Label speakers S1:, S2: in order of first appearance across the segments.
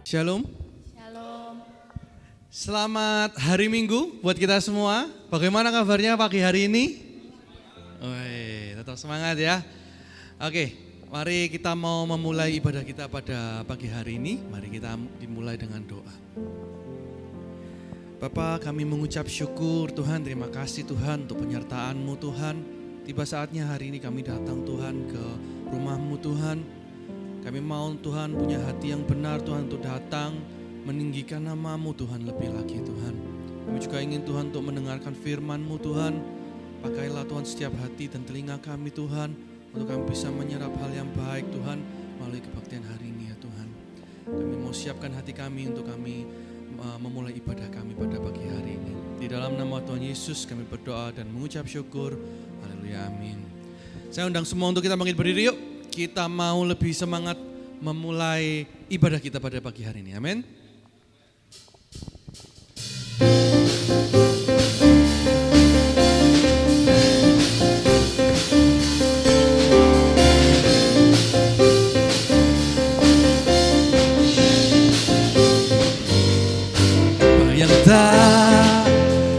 S1: Shalom.
S2: Shalom.
S1: Selamat hari Minggu buat kita semua. Bagaimana kabarnya pagi hari ini? Woi, tetap semangat ya. Oke, mari kita mau memulai ibadah kita pada pagi hari ini. Mari kita dimulai dengan doa. Bapa, kami mengucap syukur Tuhan, terima kasih Tuhan untuk penyertaan-Mu Tuhan. Tiba saatnya hari ini kami datang Tuhan ke rumah-Mu Tuhan. Kami mau Tuhan punya hati yang benar Tuhan untuk datang meninggikan nama-Mu Tuhan lebih lagi Tuhan. Kami juga ingin Tuhan untuk mendengarkan firman-Mu Tuhan. Pakailah Tuhan setiap hati dan telinga kami Tuhan, untuk kami bisa menyerap hal yang baik Tuhan melalui kebaktian hari ini ya Tuhan. Kami mau siapkan hati kami untuk kami memulai ibadah kami pada pagi hari ini. Di dalam nama Tuhan Yesus kami berdoa dan mengucap syukur. Haleluya, amin. Saya undang semua untuk kita bangkit berdiri yuk. Kita mau lebih semangat memulai ibadah kita pada pagi hari ini. Amin. Apa yang tak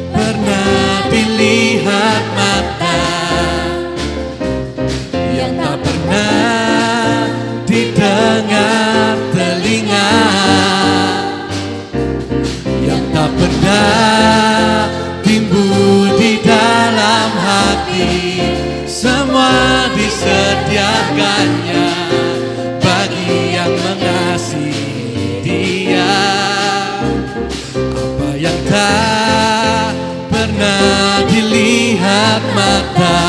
S1: pernah dilihat mata, yang tak pernah didengar telinga, yang tak pernah timbul di dalam hati, semua disediakannya bagi yang mengasihi Dia. Apa yang tak pernah dilihat mata,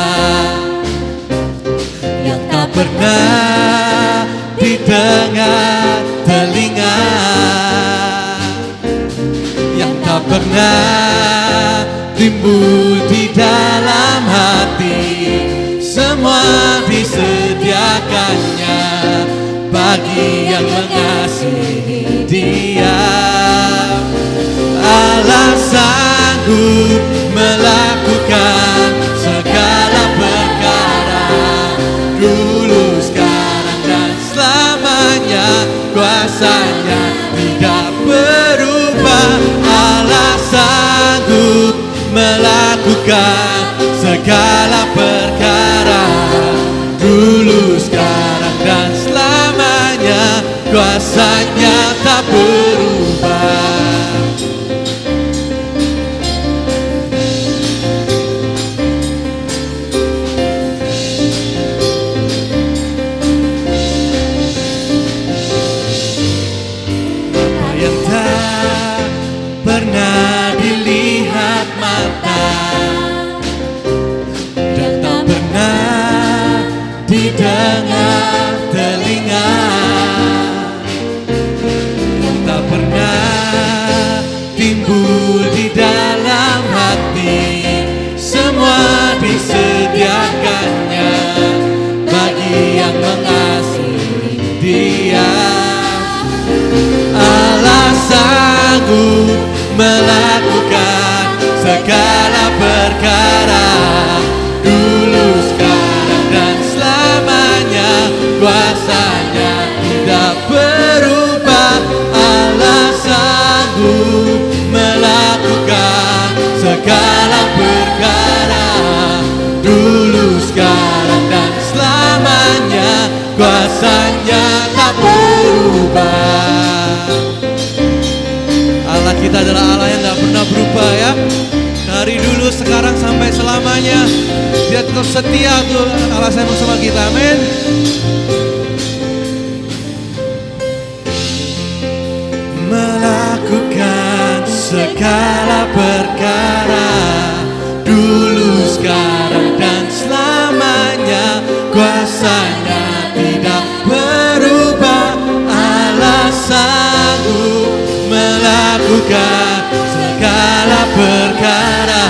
S1: yang tak pernah didengar telinga, yang tak pernah timbul di dalam hati, semua disediakannya bagi yang mengasihi Dia. Allah sanggup melakukan segala perkara, dulu, sekarang, dan selamanya. Kuasanya tidak berubah. Allah sanggup melakukan segala perkara, dulu, sekarang, dan selamanya. Kuasanya tak berubah. Pernah dilihat mata, dan tak pernah didengar telinga, yang tak pernah timbul di dalam hati, semua disediakannya bagi yang mengasihi Dia. Allah sanggup melakukan segala perkara, dulu, sekarang, dan selamanya. Kuasanya tidak berubah. Allah sanggup melakukan segala perkara, dulu, sekarang, dan selamanya. Kuasanya tak berubah. Allah kita adalah Allah yang gak pernah berubah ya. Dari dulu, sekarang, sampai selamanya Dia tetap setia tuh. Allah sayang sama kita, amin. Melakukan segala perkara, dulu, sekarang, dan selamanya. Kuasanya tidak berubah. Allah sanggup melakukan segala perkara,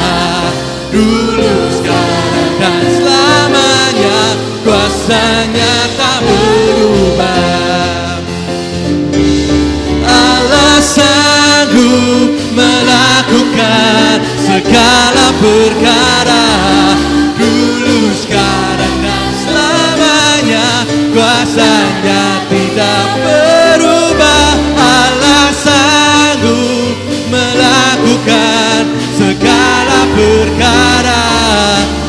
S1: dulu, sekarang, dan selamanya. Kuasanya tak berubah. Allah sanggup melakukan segala perkara, dulu, sekarang, dan selamanya. Kuasanya tidak berubah. Allah perkara,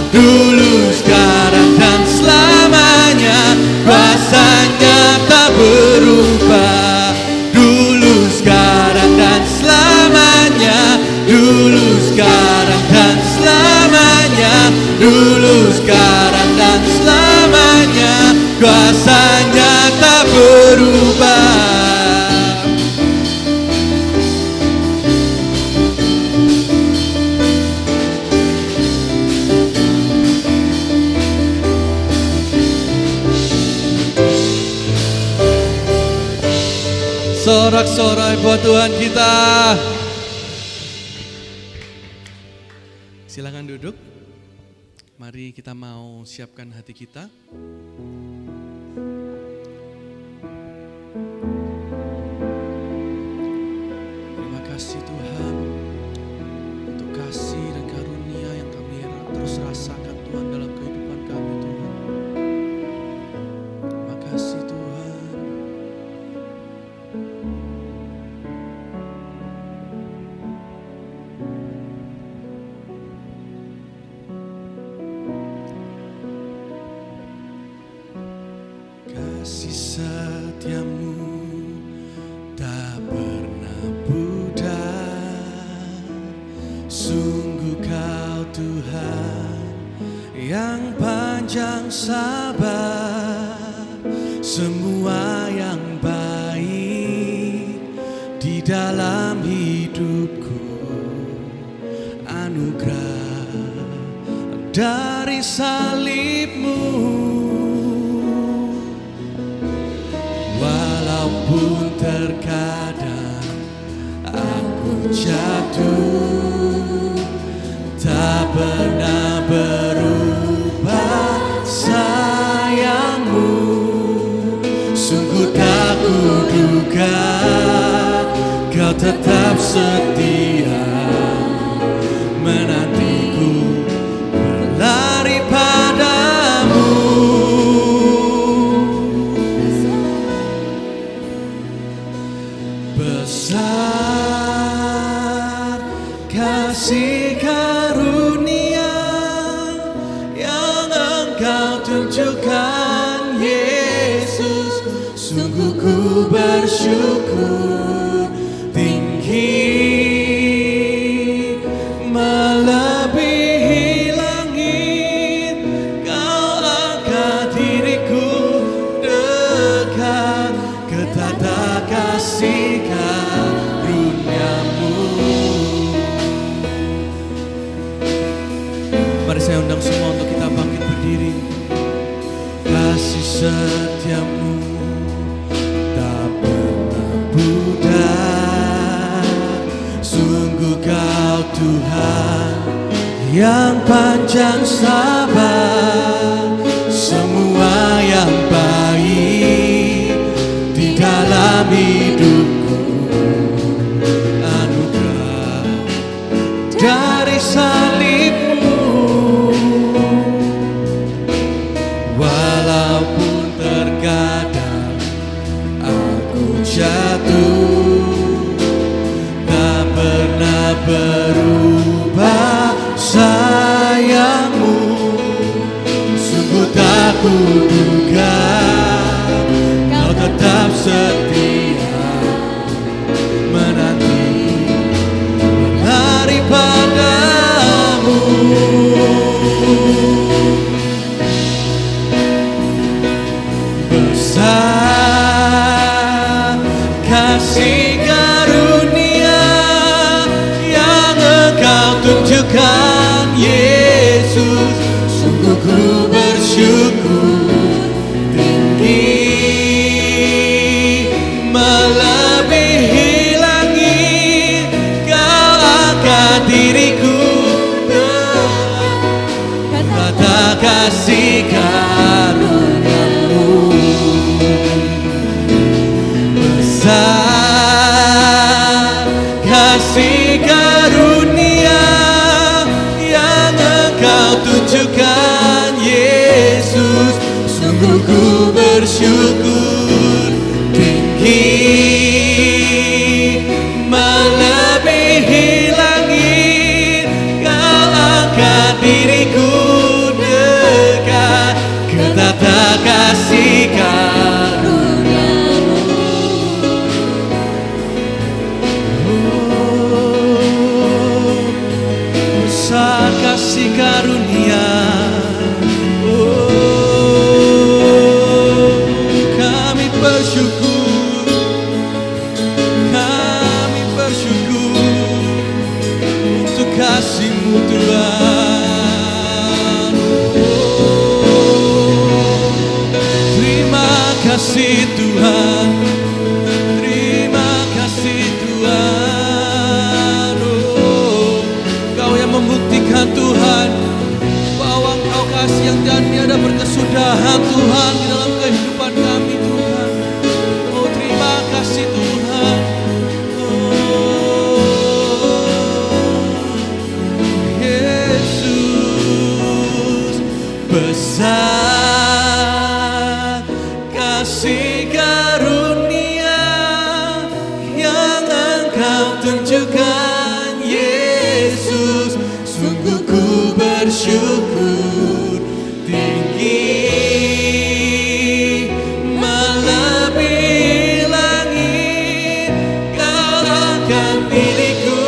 S1: dulu, sekarang, dan selamanya. Kuasanya tak berubah, dulu, sekarang, dan selamanya. Dulu, sekarang, dan selamanya. Dulu, sekarang, dan selamanya. Kuasanya tak berubah. Sorak-sorai buat Tuhan kita. Silakan duduk. Mari kita mau siapkan hati kita. Terima kasih Tuhan untuk kasih dan karunia yang kami terus rasakan Tuhan dalam kehidupan kami Tuhan. Terima kasih Tuhan. Kasih setiamu tak pernah pudar. Sungguh kau Tuhan yang panjang sabar. Semua yang baik di dalam hidupku, anugerah dari salibmu. Walaupun terkadang aku jatuh, tak pernah berubah sayangmu. Sungguh tak kuduga kau tetap setia, menantiku berlari padamu. Besar kasih karunia yang Engkau tunjukkan, Yesus. Sungguh ku bersyukur, tinggi melebihi langit. Kau angkat diriku dekat ke tata kasih karuniamu. Mari saya undang semua untuk kita bangkit berdiri. Kasih setiamu tak pernah pudar. Sungguh kau Tuhan yang panjang sabar. Semua yang baik di dalam hidupku, anugerah dari salibmu. Walaupun terkadang aku jatuh, tak pernah berubah sayangmu. Sungguh tak kuduga kau tetap setia, menanti berlari padamu. Besar kasih karunia yang Engkau tunjukkan, Yesus. Sungguh ku bersyukur, tinggi melebihi langit. Kau angkat diriku dekat kata kasih karuniamu. Besar kasih karunia yang Engkau tunjukkan, Yesus. Sungguh ku bersyukur, tinggi melebihi langit. Kau kasih karunia. Kami bersyukur, kami bersyukur untuk kasih-Mu Tuhan. Terima kasih Tuhan, terima kasih Tuhan. Kau yang membuktikan Tuhan bahwa Engkau kasih yang tiada berkesudahan Tuhan di dalam kehidupan kami Tuhan. Oh terima kasih Tuhan. Yesus, besar kasih karunia yang Engkau tunjukkan Yesus. Sungguh ku bersyukur tinggi melebihi langit. Kau akan diriku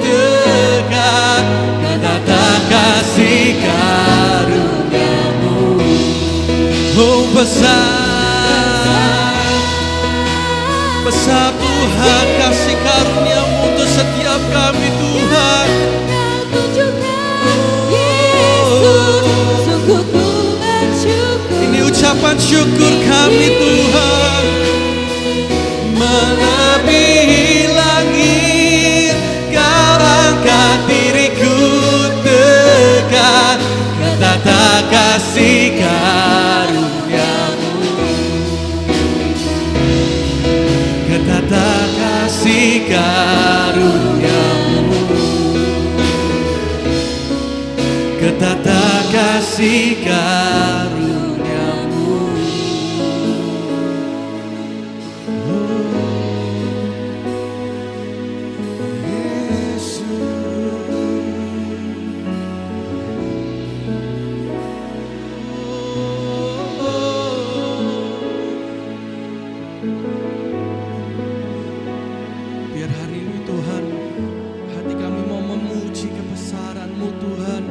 S1: dekat ke tata kasih karunia-Mu. Oh besar, besar Tuhan kasih karunia-Mu untuk setiap kami Tuhan. Ini ucapan syukur kami Tuhan. Melebihi langit, Kau angkat diriku dekat ke tata kasih karunia-Mu, ke tata kasih karunia-Mu, ke tata kasih karunia-Mu. Biar hari ini Tuhan, hati kami mau memuji kebesaran-Mu Tuhan.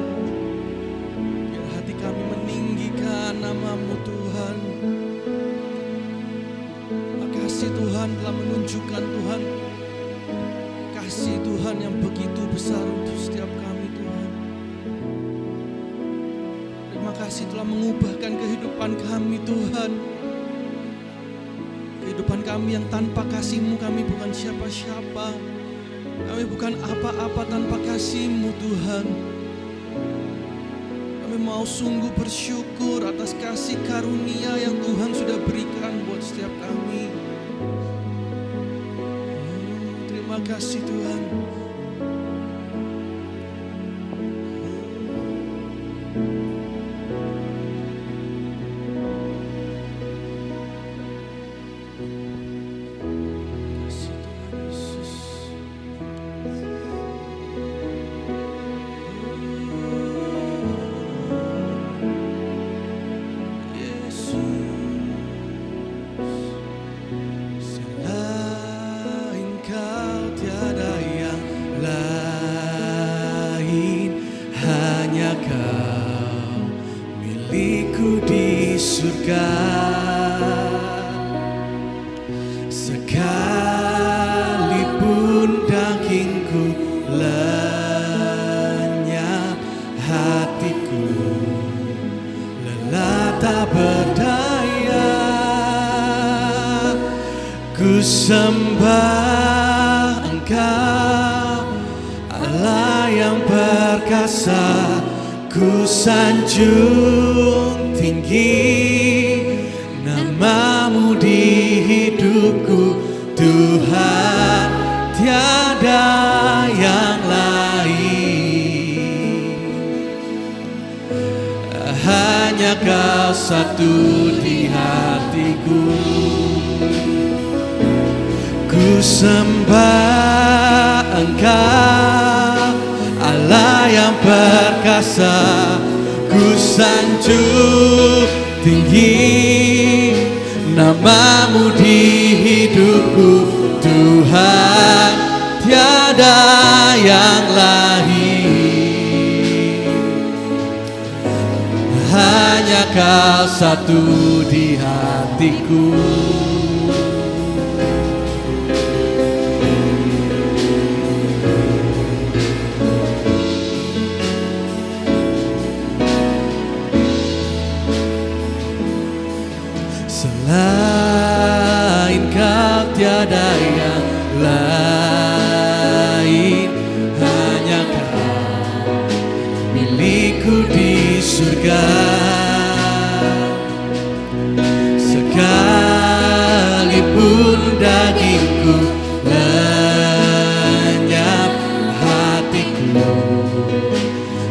S1: Biar hati kami meninggikan nama-Mu Tuhan. Makasih Tuhan telah menunjukkan Tuhan kasih Tuhan yang begitu besar untuk setiap kami Tuhan. Terima kasih telah mengubahkan kehidupan kami Tuhan. Kehidupan kami yang tanpa kasih-Mu kami bukan siapa-siapa. Kami bukan apa-apa tanpa kasih-Mu Tuhan. Kami mau sungguh bersyukur atas kasih karunia yang Tuhan sudah berikan buat setiap kami. Terima kasih Tuhan. Milikku di surga, sekalipun dagingku lenyap, hatiku lelah tak berdaya. Ku sembah Engkau, Allah yang perkasa. Ku sanjung tinggi nama-Mu di hidupku Tuhan, tiada yang lain. Hanya Kau satu di hatiku. Ku sembah Engkau, Allah yang perkasa. Ku sanjung tinggi nama-Mu di hidupku Tuhan, tiada yang lain. hanya Kau satu di hatiku. Selain Kau tiada yang lain, hanya Kau milikku di surga. Sekalipun dagingku lenyap, hatiku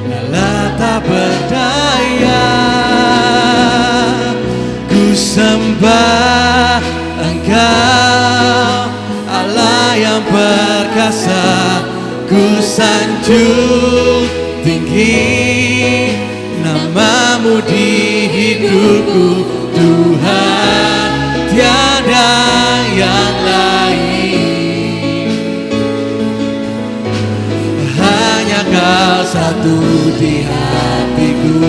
S1: lelah tak berdaya. Ku sembah Engkau, Allah yang perkasa. Ku sanjung tinggi nama-Mu di hidupku, Tuhan, tiada yang lain. Hanya Kau satu di hatiku.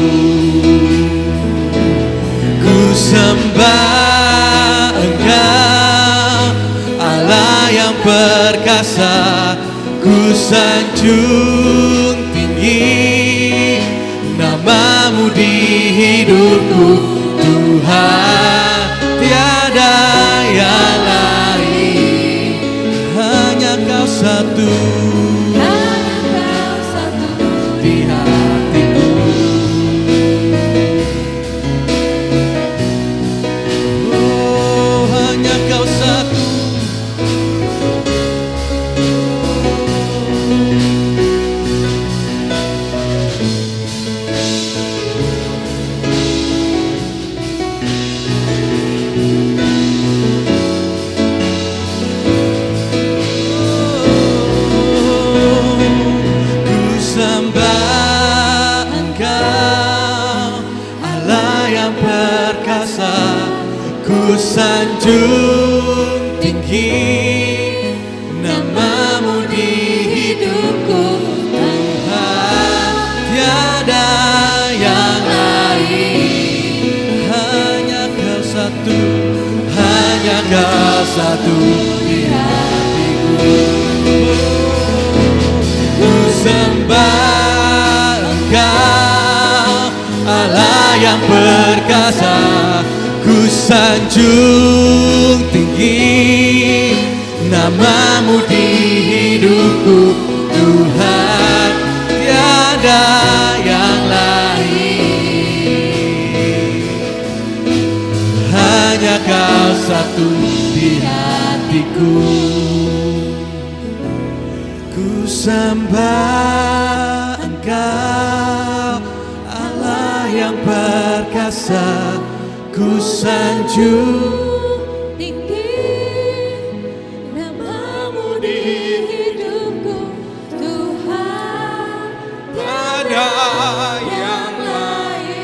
S1: Ku sembah Engkau, Allah yang perkasa. Ku sanjung tinggi nama-Mu di hidupku, Tuhan, tiada yang lain. Hanya Kau satu di hatiku. Oh, hanya Kau satu. Ku sanjung tinggi nama-Mu di hidupku, Tuhan, tiada yang lain. Hanya Kau satu, hanya Kau satu di hatiku. Ku sembah Engkau, Allah yang perkasa. Ku sanjung tinggi nama-Mu di hidupku, Tuhan, tiada yang lain. Hanya Kau satu di hatiku. Ku sembah Engkau, Allah yang perkasa. Ku sanjung tinggi nama-Mu di hidupku, Tuhan, tiada yang lain.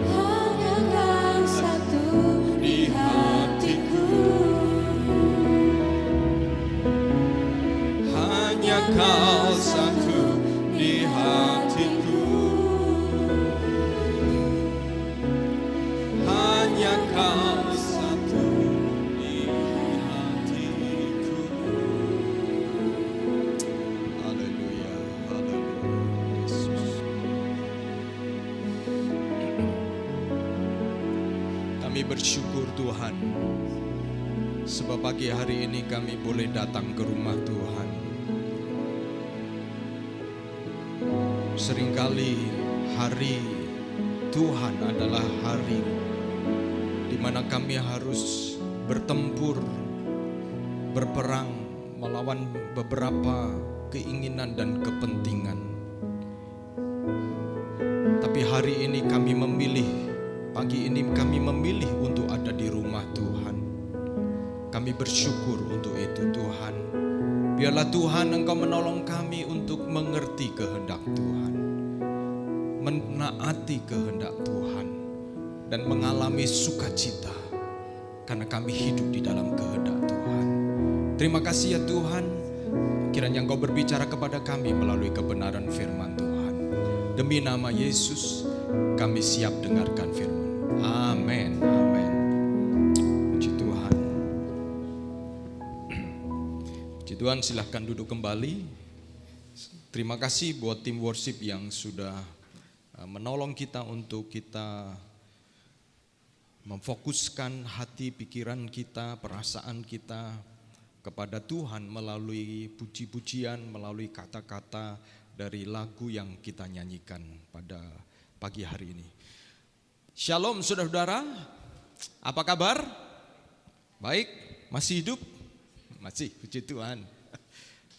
S1: Hanya Kau satu di hatiku. Hanya Kau satu di hatiku. Kau satu di hatiku. Haleluya, haleluya, Yesus. Kami bersyukur Tuhan, sebab pagi hari ini kami boleh datang ke rumah Tuhan. Seringkali hari Tuhan adalah hari di mana kami harus bertempur, berperang melawan beberapa keinginan dan kepentingan. Tapi hari ini kami memilih, pagi ini kami memilih untuk ada di rumah Tuhan. Kami bersyukur untuk itu Tuhan. Biarlah Tuhan Engkau menolong kami untuk mengerti kehendak Tuhan, menaati kehendak Tuhan, dan mengalami sukacita karena kami hidup di dalam kehendak Tuhan. Terima kasih ya Tuhan, kiranya Engkau berbicara kepada kami melalui kebenaran firman Tuhan.
S2: Demi nama Yesus, kami siap dengarkan firman. Amin. Amin. Puji Tuhan. Puji Tuhan, silahkan duduk kembali. Terima kasih buat tim worship yang sudah menolong kita untuk kita memfokuskan hati, pikiran kita, perasaan kita kepada Tuhan melalui puji-pujian, melalui kata-kata dari lagu yang kita nyanyikan pada pagi hari ini. Shalom saudara-saudara, apa kabar? Baik, masih hidup? Masih, puji Tuhan.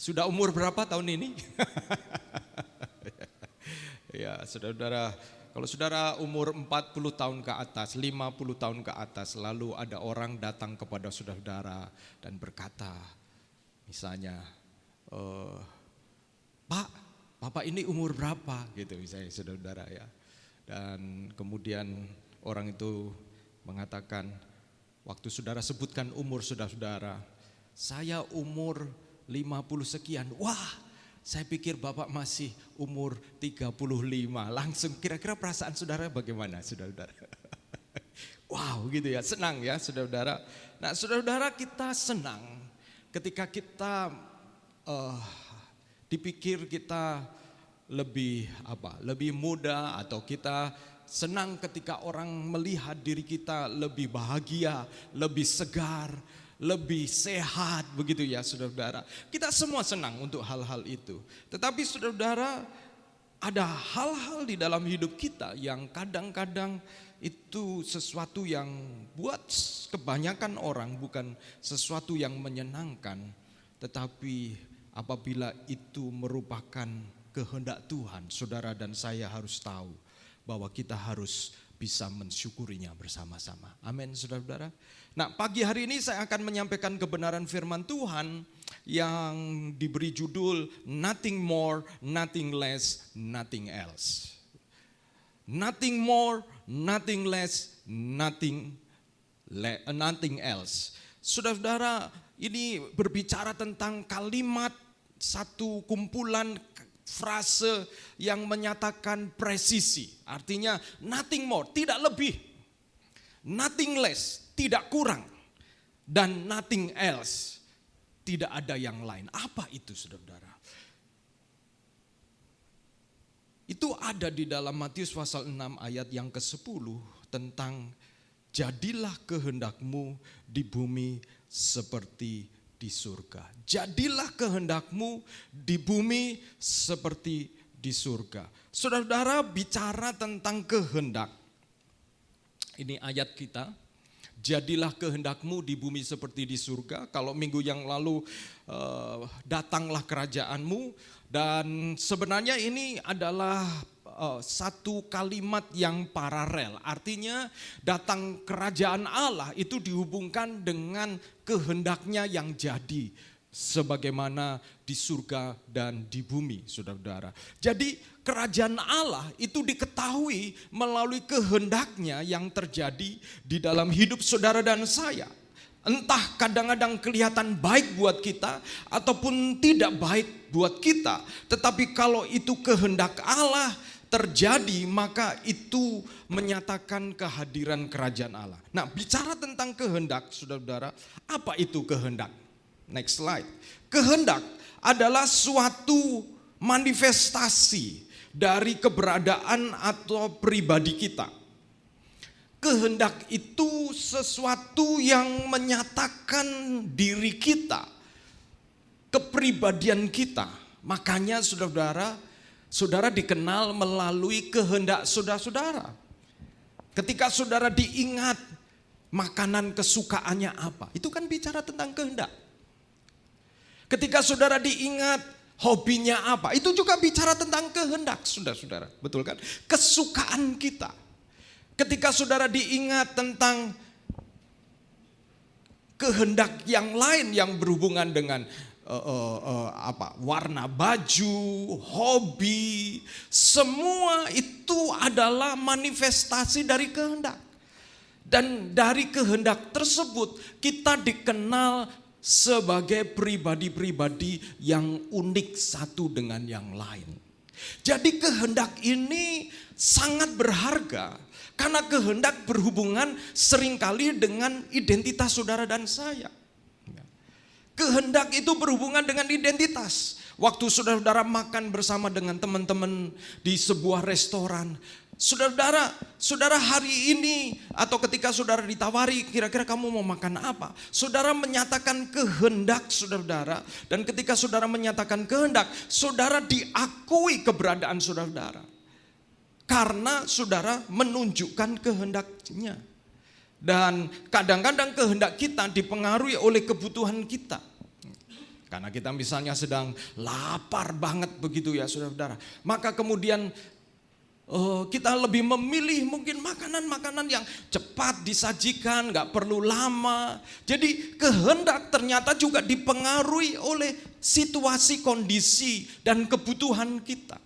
S2: Sudah umur berapa tahun ini? Ya saudara-saudara, kalau saudara umur 40 tahun ke atas, 50 tahun ke atas, lalu ada orang datang kepada saudara-saudara dan berkata, misalnya, Pak, Bapak ini umur berapa? Gitu misalnya saudara-saudara ya. Dan kemudian orang itu mengatakan, waktu saudara sebutkan umur saudara-saudara, saya umur 50 sekian. Wah, saya pikir Bapak masih umur 35. Langsung kira-kira perasaan saudara bagaimana saudara-saudara? Wow gitu ya, senang ya saudara-saudara. Nah saudara-saudara, kita senang ketika kita dipikir kita lebih muda, atau kita senang ketika orang melihat diri kita lebih bahagia, lebih segar, lebih sehat, begitu ya saudara-saudara. Kita semua senang untuk hal-hal itu. Tetapi saudara-saudara, ada hal-hal di dalam hidup kita yang kadang-kadang itu sesuatu yang buat kebanyakan orang bukan sesuatu yang menyenangkan, tetapi apabila itu merupakan kehendak Tuhan, saudara dan saya harus tahu bahwa kita harus bisa mensyukurinya bersama-sama. Amin saudara-saudara. Nah pagi hari ini saya akan menyampaikan kebenaran firman Tuhan yang diberi judul Nothing More, Nothing Less, Nothing Else. Nothing more, nothing less, nothing else. Saudara-saudara, ini berbicara tentang kalimat, satu kumpulan frase yang menyatakan presisi. Artinya nothing more, tidak lebih. Nothing less, tidak kurang. Dan nothing else, tidak ada yang lain. Apa itu saudara-saudara? Itu ada di dalam Matius pasal 6 ayat yang ke-10 tentang jadilah kehendakmu di bumi seperti di surga. Jadilah kehendakmu di bumi seperti di surga. Saudara-saudara, bicara tentang kehendak. Ini ayat kita. Jadilah kehendakmu di bumi seperti di surga. Kalau minggu yang lalu datanglah kerajaanmu. Dan sebenarnya ini adalah satu kalimat yang paralel. Artinya datang kerajaan Allah itu dihubungkan dengan kehendaknya yang jadi. Sebagaimana di surga dan di bumi, saudara-saudara. Jadi kerajaan Allah itu diketahui melalui kehendaknya yang terjadi di dalam hidup saudara dan saya. Entah kadang-kadang kelihatan baik buat kita ataupun tidak baik buat kita. Tetapi kalau itu kehendak Allah terjadi, maka itu menyatakan kehadiran kerajaan Allah. Nah, bicara tentang kehendak, saudara-saudara, apa itu kehendak? Next slide. Kehendak adalah suatu manifestasi dari keberadaan atau pribadi kita. Kehendak itu sesuatu yang menyatakan diri kita, kepribadian kita. Makanya saudara-saudara, saudara dikenal melalui kehendak saudara-saudara. Ketika saudara diingat makanan kesukaannya apa, itu kan bicara tentang kehendak. Ketika saudara diingat hobinya apa, itu juga bicara tentang kehendak, saudara-saudara. Betul kan? Kesukaan kita. Ketika saudara diingat tentang kehendak yang lain yang berhubungan dengan warna baju, hobi, semua itu adalah manifestasi dari kehendak. Dan dari kehendak tersebut kita dikenal sebagai pribadi-pribadi yang unik satu dengan yang lain. Jadi kehendak ini sangat berharga karena kehendak berhubungan seringkali dengan identitas saudara dan saya. Kehendak itu berhubungan dengan identitas. Waktu saudara-saudara makan bersama dengan teman-teman di sebuah restoran, saudara hari ini atau ketika saudara ditawari kira-kira kamu mau makan apa, saudara menyatakan kehendak saudara, dan ketika saudara menyatakan kehendak, saudara diakui keberadaan saudara karena saudara menunjukkan kehendaknya. Dan kadang-kadang kehendak kita dipengaruhi oleh kebutuhan kita. Karena kita misalnya sedang lapar banget begitu ya saudara-saudara, maka kemudian kita lebih memilih mungkin makanan-makanan yang cepat disajikan, gak perlu lama. Jadi kehendak ternyata juga dipengaruhi oleh situasi, kondisi, dan kebutuhan kita.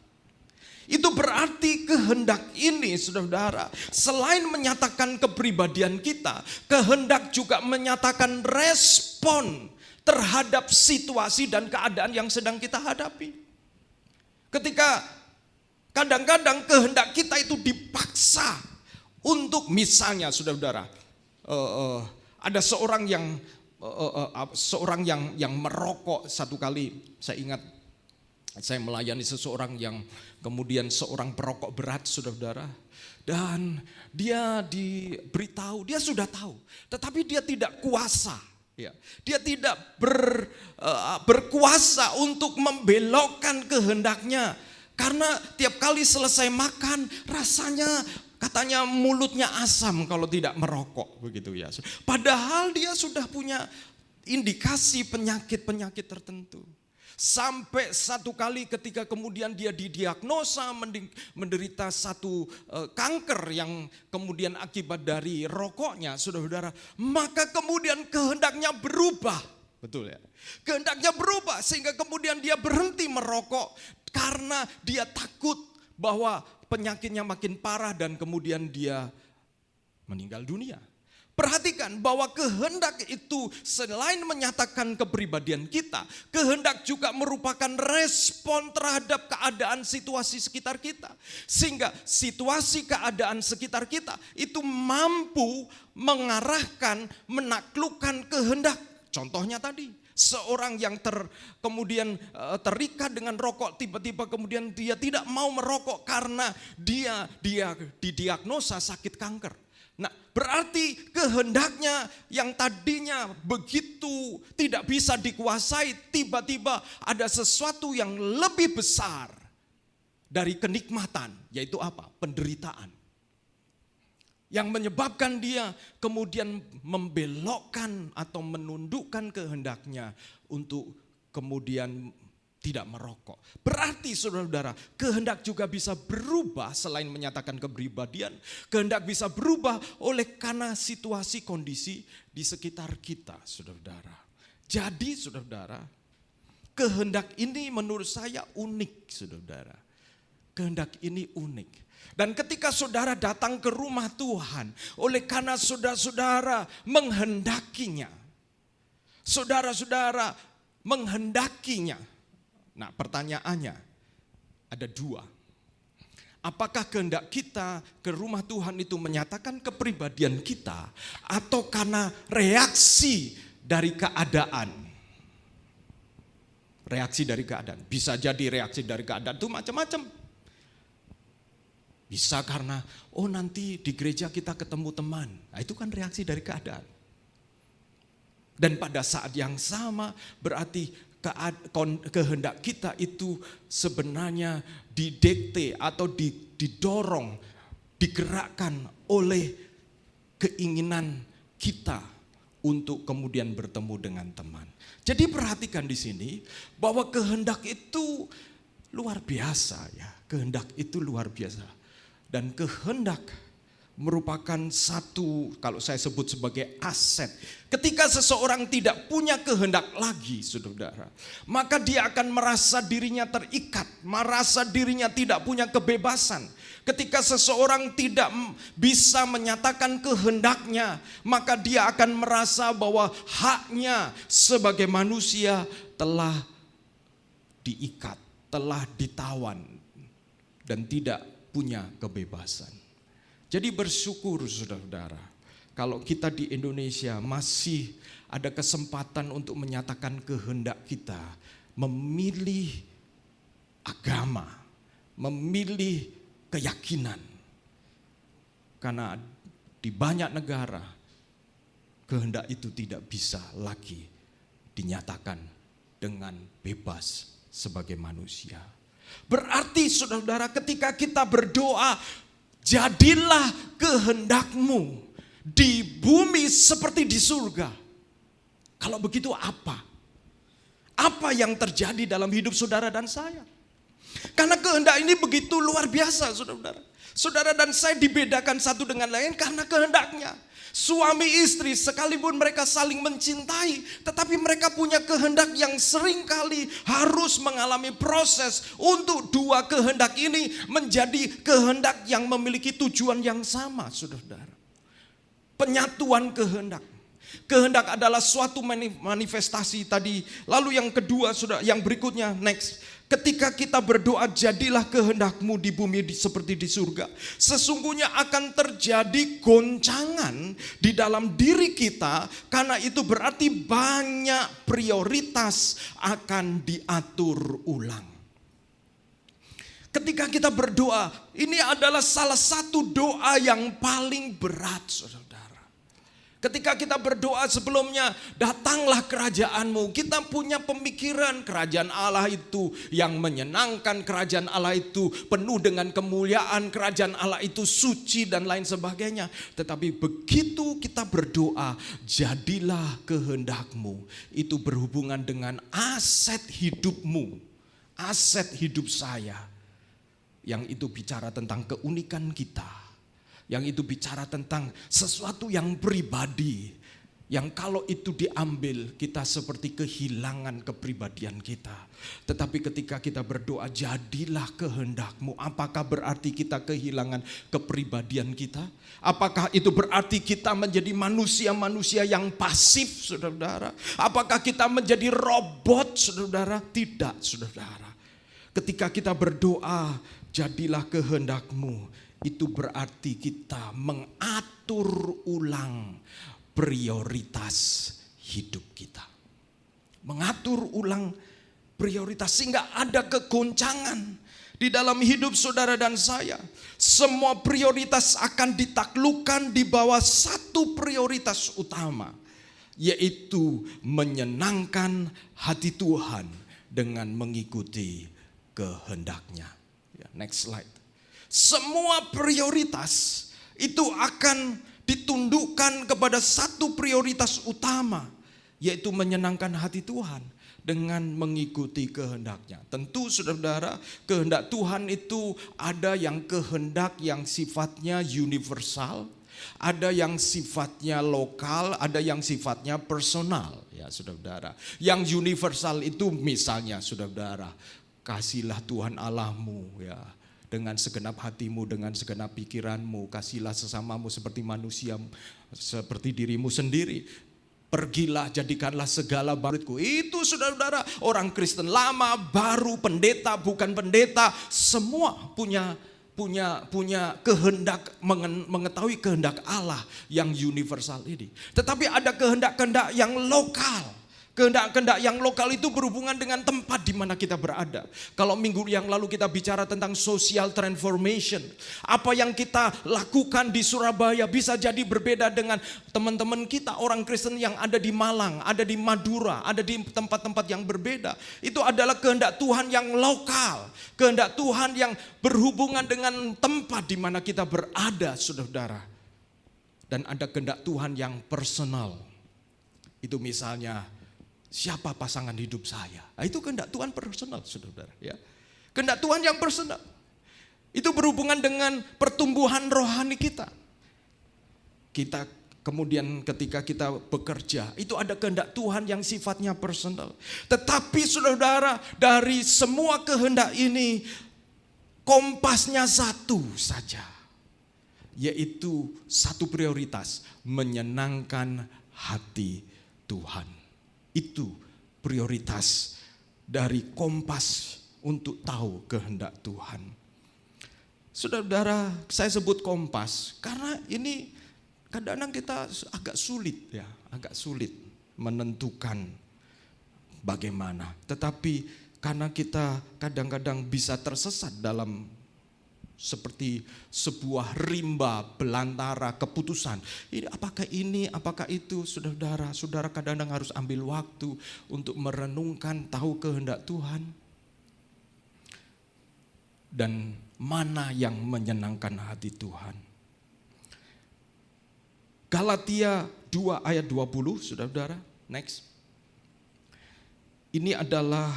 S2: Itu berarti kehendak ini saudara-saudara, selain menyatakan kepribadian kita, kehendak juga menyatakan respon terhadap situasi dan keadaan yang sedang kita hadapi. Ketika kadang-kadang kehendak kita itu dipaksa untuk, misalnya saudara-saudara, ada seorang yang merokok. Satu kali saya ingat saya melayani seseorang yang kemudian seorang perokok berat saudara-saudara, dan dia diberitahu, dia sudah tahu, tetapi dia tidak kuasa. Ya, dia tidak berkuasa untuk membelokkan kehendaknya. Karena tiap kali selesai makan rasanya katanya mulutnya asam kalau tidak merokok begitu ya. Padahal dia sudah punya indikasi penyakit-penyakit tertentu. Sampai satu kali ketika kemudian dia didiagnosa menderita satu kanker yang kemudian akibat dari rokoknya, saudara-saudara, maka kemudian kehendaknya berubah, betul ya? Kehendaknya berubah sehingga kemudian dia berhenti merokok karena dia takut bahwa penyakitnya makin parah dan kemudian dia meninggal dunia. Perhatikan bahwa kehendak itu selain menyatakan kepribadian kita, kehendak juga merupakan respon terhadap keadaan situasi sekitar kita. Sehingga situasi keadaan sekitar kita itu mampu mengarahkan, menaklukkan kehendak. Contohnya tadi, seorang yang kemudian terikat dengan rokok, tiba-tiba kemudian dia tidak mau merokok karena dia didiagnosa sakit kanker. Nah, berarti kehendaknya yang tadinya begitu tidak bisa dikuasai, tiba-tiba ada sesuatu yang lebih besar dari kenikmatan, yaitu apa? Penderitaan. Yang menyebabkan dia kemudian membelokkan atau menundukkan kehendaknya untuk kemudian tidak merokok. Berarti saudara-saudara, kehendak juga bisa berubah selain menyatakan kepribadian. Kehendak bisa berubah oleh karena situasi kondisi di sekitar kita, saudara-saudara. Jadi saudara-saudara, kehendak ini menurut saya unik, saudara-saudara. Kehendak ini unik. Dan ketika saudara datang ke rumah Tuhan, oleh karena saudara-saudara menghendakinya, saudara-saudara menghendakinya. Nah, pertanyaannya ada dua. Apakah kehendak kita ke rumah Tuhan itu menyatakan kepribadian kita atau karena reaksi dari keadaan? Reaksi dari keadaan. Bisa jadi reaksi dari keadaan itu macam-macam. Bisa karena, nanti di gereja kita ketemu teman. Nah, itu kan reaksi dari keadaan. Dan pada saat yang sama berarti kehendak kita itu sebenarnya didikte atau didorong, digerakkan oleh keinginan kita untuk kemudian bertemu dengan teman. Jadi perhatikan di sini bahwa kehendak itu luar biasa ya. Kehendak itu luar biasa. Dan kehendak merupakan satu, kalau saya sebut sebagai aset. Ketika seseorang tidak punya kehendak lagi, saudara, maka dia akan merasa dirinya terikat, merasa dirinya tidak punya kebebasan. Ketika seseorang tidak bisa menyatakan kehendaknya, maka dia akan merasa bahwa haknya sebagai manusia telah diikat, telah ditawan. dan tidak punya kebebasan. Jadi bersyukur saudara-saudara, kalau kita di Indonesia masih ada kesempatan untuk menyatakan kehendak kita, memilih agama, memilih keyakinan. Karena di banyak negara, kehendak itu tidak bisa lagi dinyatakan dengan bebas sebagai manusia. Berarti saudara-saudara, ketika kita berdoa, jadilah kehendakmu di bumi seperti di surga. Kalau begitu apa? Apa yang terjadi dalam hidup saudara dan saya? Karena kehendak ini begitu luar biasa saudara-saudara. Saudara dan saya dibedakan satu dengan lain karena kehendaknya. Suami istri sekalipun mereka saling mencintai, tetapi mereka punya kehendak yang seringkali harus mengalami proses untuk dua kehendak ini menjadi kehendak yang memiliki tujuan yang sama, saudara-saudara. Penyatuan kehendak. Kehendak adalah suatu manifestasi tadi. Lalu yang kedua, saudara, yang berikutnya, next. Ketika kita berdoa, jadilah kehendakmu di bumi seperti di surga. Sesungguhnya akan terjadi goncangan di dalam diri kita. Karena itu berarti banyak prioritas akan diatur ulang. Ketika kita berdoa, ini adalah salah satu doa yang paling berat, saudara. Ketika kita berdoa sebelumnya, datanglah kerajaanmu. Kita punya pemikiran kerajaan Allah itu yang menyenangkan, kerajaan Allah itu penuh dengan kemuliaan, kerajaan Allah itu suci dan lain sebagainya. Tetapi begitu kita berdoa, jadilah kehendakmu. Itu berhubungan dengan aset hidupmu, aset hidup saya. Yang itu bicara tentang keunikan kita. Yang itu bicara tentang sesuatu yang pribadi. Yang kalau itu diambil, kita seperti kehilangan kepribadian kita. Tetapi ketika kita berdoa, jadilah kehendakmu. Apakah berarti kita kehilangan kepribadian kita? Apakah itu berarti kita menjadi manusia-manusia yang pasif, saudara-saudara? Apakah kita menjadi robot, saudara-saudara? Tidak, saudara-saudara. Ketika kita berdoa, jadilah kehendakmu. Itu berarti kita mengatur ulang prioritas hidup kita. Mengatur ulang prioritas sehingga ada kegoncangan di dalam hidup saudara dan saya. Semua prioritas akan ditaklukkan di bawah satu prioritas utama. Yaitu menyenangkan hati Tuhan dengan mengikuti kehendaknya. Next slide. Semua prioritas itu akan ditundukkan kepada satu prioritas utama, yaitu menyenangkan hati Tuhan dengan mengikuti kehendaknya. Tentu saudara-saudara, kehendak Tuhan itu ada yang kehendak yang sifatnya universal, ada yang sifatnya lokal, ada yang sifatnya personal, ya saudara-saudara. Yang universal itu misalnya saudara-saudara, kasihlah Tuhan Allahmu ya, dengan segenap hatimu, dengan segenap pikiranmu. Kasihlah sesamamu seperti manusia, seperti dirimu sendiri. Pergilah, jadikanlah segala muridku. Itu saudara-saudara, orang Kristen lama, baru, pendeta, bukan pendeta, semua punya kehendak, mengetahui kehendak Allah yang universal ini. Tetapi ada kehendak-kehendak yang lokal. Kehendak-kehendak yang lokal itu berhubungan dengan tempat di mana kita berada. Kalau minggu yang lalu kita bicara tentang social transformation. Apa yang kita lakukan di Surabaya bisa jadi berbeda dengan teman-teman kita orang Kristen yang ada di Malang, ada di Madura, ada di tempat-tempat yang berbeda. Itu adalah kehendak Tuhan yang lokal. Kehendak Tuhan yang berhubungan dengan tempat di mana kita berada, saudara-saudara. Dan ada kehendak Tuhan yang personal. Itu misalnya, siapa pasangan hidup saya? Nah, itu kehendak Tuhan personal, saudara-saudara. Ya. Kehendak Tuhan yang personal. Itu berhubungan dengan pertumbuhan rohani kita. Kita kemudian ketika kita bekerja, itu ada kehendak Tuhan yang sifatnya personal. Tetapi saudara-saudara, dari semua kehendak ini, kompasnya satu saja. Yaitu satu prioritas, menyenangkan hati Tuhan. Itu prioritas dari kompas untuk tahu kehendak Tuhan. Saudara-saudara, saya sebut kompas karena ini kadang-kadang kita agak sulit menentukan bagaimana. Tetapi karena kita kadang-kadang bisa tersesat dalam seperti sebuah rimba belantara keputusan. Ini, apakah itu, saudara-saudara. Saudara kadang-kadang harus ambil waktu untuk merenungkan, tahu kehendak Tuhan. Dan mana yang menyenangkan hati Tuhan. Galatia 2 ayat 20, saudara-saudara. Next. Ini adalah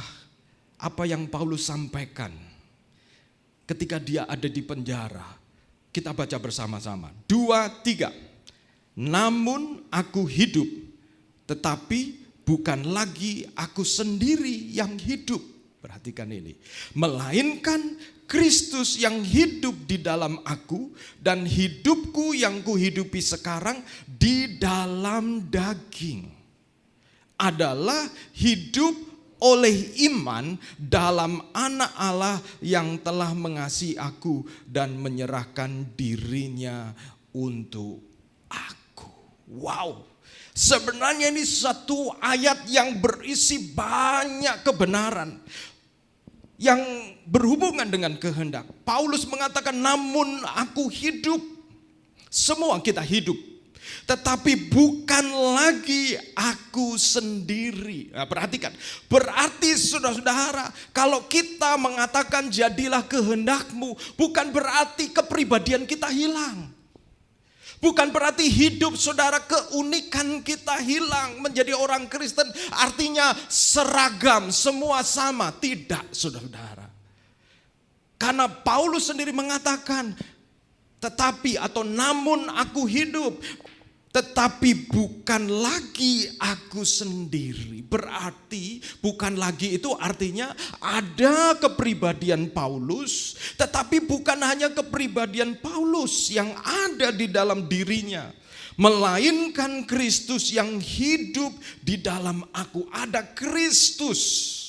S2: apa yang Paulus sampaikan ketika dia ada di penjara. Kita baca bersama-sama. 2, 3. Namun aku hidup, tetapi bukan lagi aku sendiri yang hidup. Perhatikan ini. Melainkan Kristus yang hidup di dalam aku, dan hidupku yang kuhidupi sekarang di dalam daging adalah hidup oleh iman dalam Anak Allah yang telah mengasihi aku dan menyerahkan dirinya untuk aku. Wow, sebenarnya ini satu ayat yang berisi banyak kebenaran yang berhubungan dengan kehendak. Paulus mengatakan, namun aku hidup. Semua kita hidup. Tetapi bukan lagi aku sendiri. Nah, perhatikan, berarti saudara-saudara, kalau kita mengatakan jadilah kehendakmu, bukan berarti kepribadian kita hilang. Bukan berarti hidup saudara, keunikan kita hilang. Menjadi orang Kristen artinya seragam, semua sama. Tidak, saudara-saudara. Karena Paulus sendiri mengatakan, tetapi atau namun aku hidup, tetapi bukan lagi aku sendiri. Berarti bukan lagi itu artinya ada kepribadian Paulus, tetapi bukan hanya kepribadian Paulus yang ada di dalam dirinya, melainkan Kristus yang hidup di dalam aku. Ada Kristus.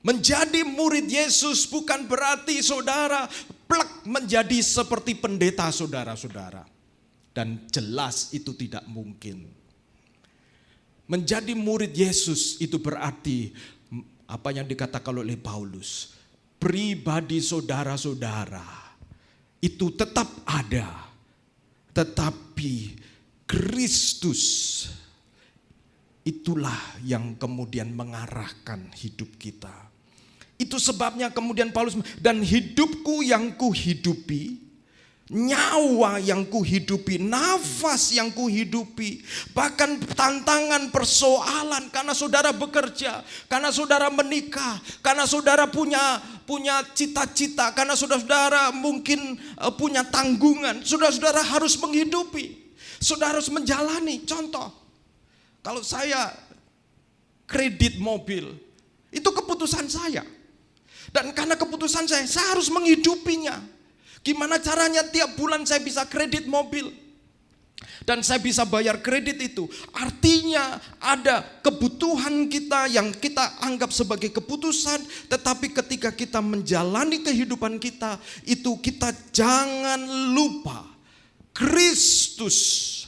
S2: Menjadi murid Yesus bukan berarti saudara plek menjadi seperti pendeta saudara-saudara. Dan jelas itu tidak mungkin. Menjadi murid Yesus itu berarti apa yang dikatakan oleh Paulus. Pribadi saudara-saudara itu tetap ada. Tetapi Kristus itulah yang kemudian mengarahkan hidup kita. Itu sebabnya kemudian Paulus, dan hidupku yang kuhidupi, nyawa yang kuhidupi, nafas yang kuhidupi, bahkan tantangan, persoalan, karena saudara bekerja, karena saudara menikah, karena saudara punya cita-cita, karena saudara mungkin punya tanggungan, saudara harus menghidupi, saudara harus menjalani. Contoh, kalau saya kredit mobil, itu keputusan saya, dan karena keputusan saya harus menghidupinya. Gimana caranya tiap bulan saya bisa kredit mobil dan saya bisa bayar kredit itu? Artinya ada kebutuhan kita yang kita anggap sebagai keputusan, tetapi ketika kita menjalani kehidupan kita, itu kita jangan lupa Kristus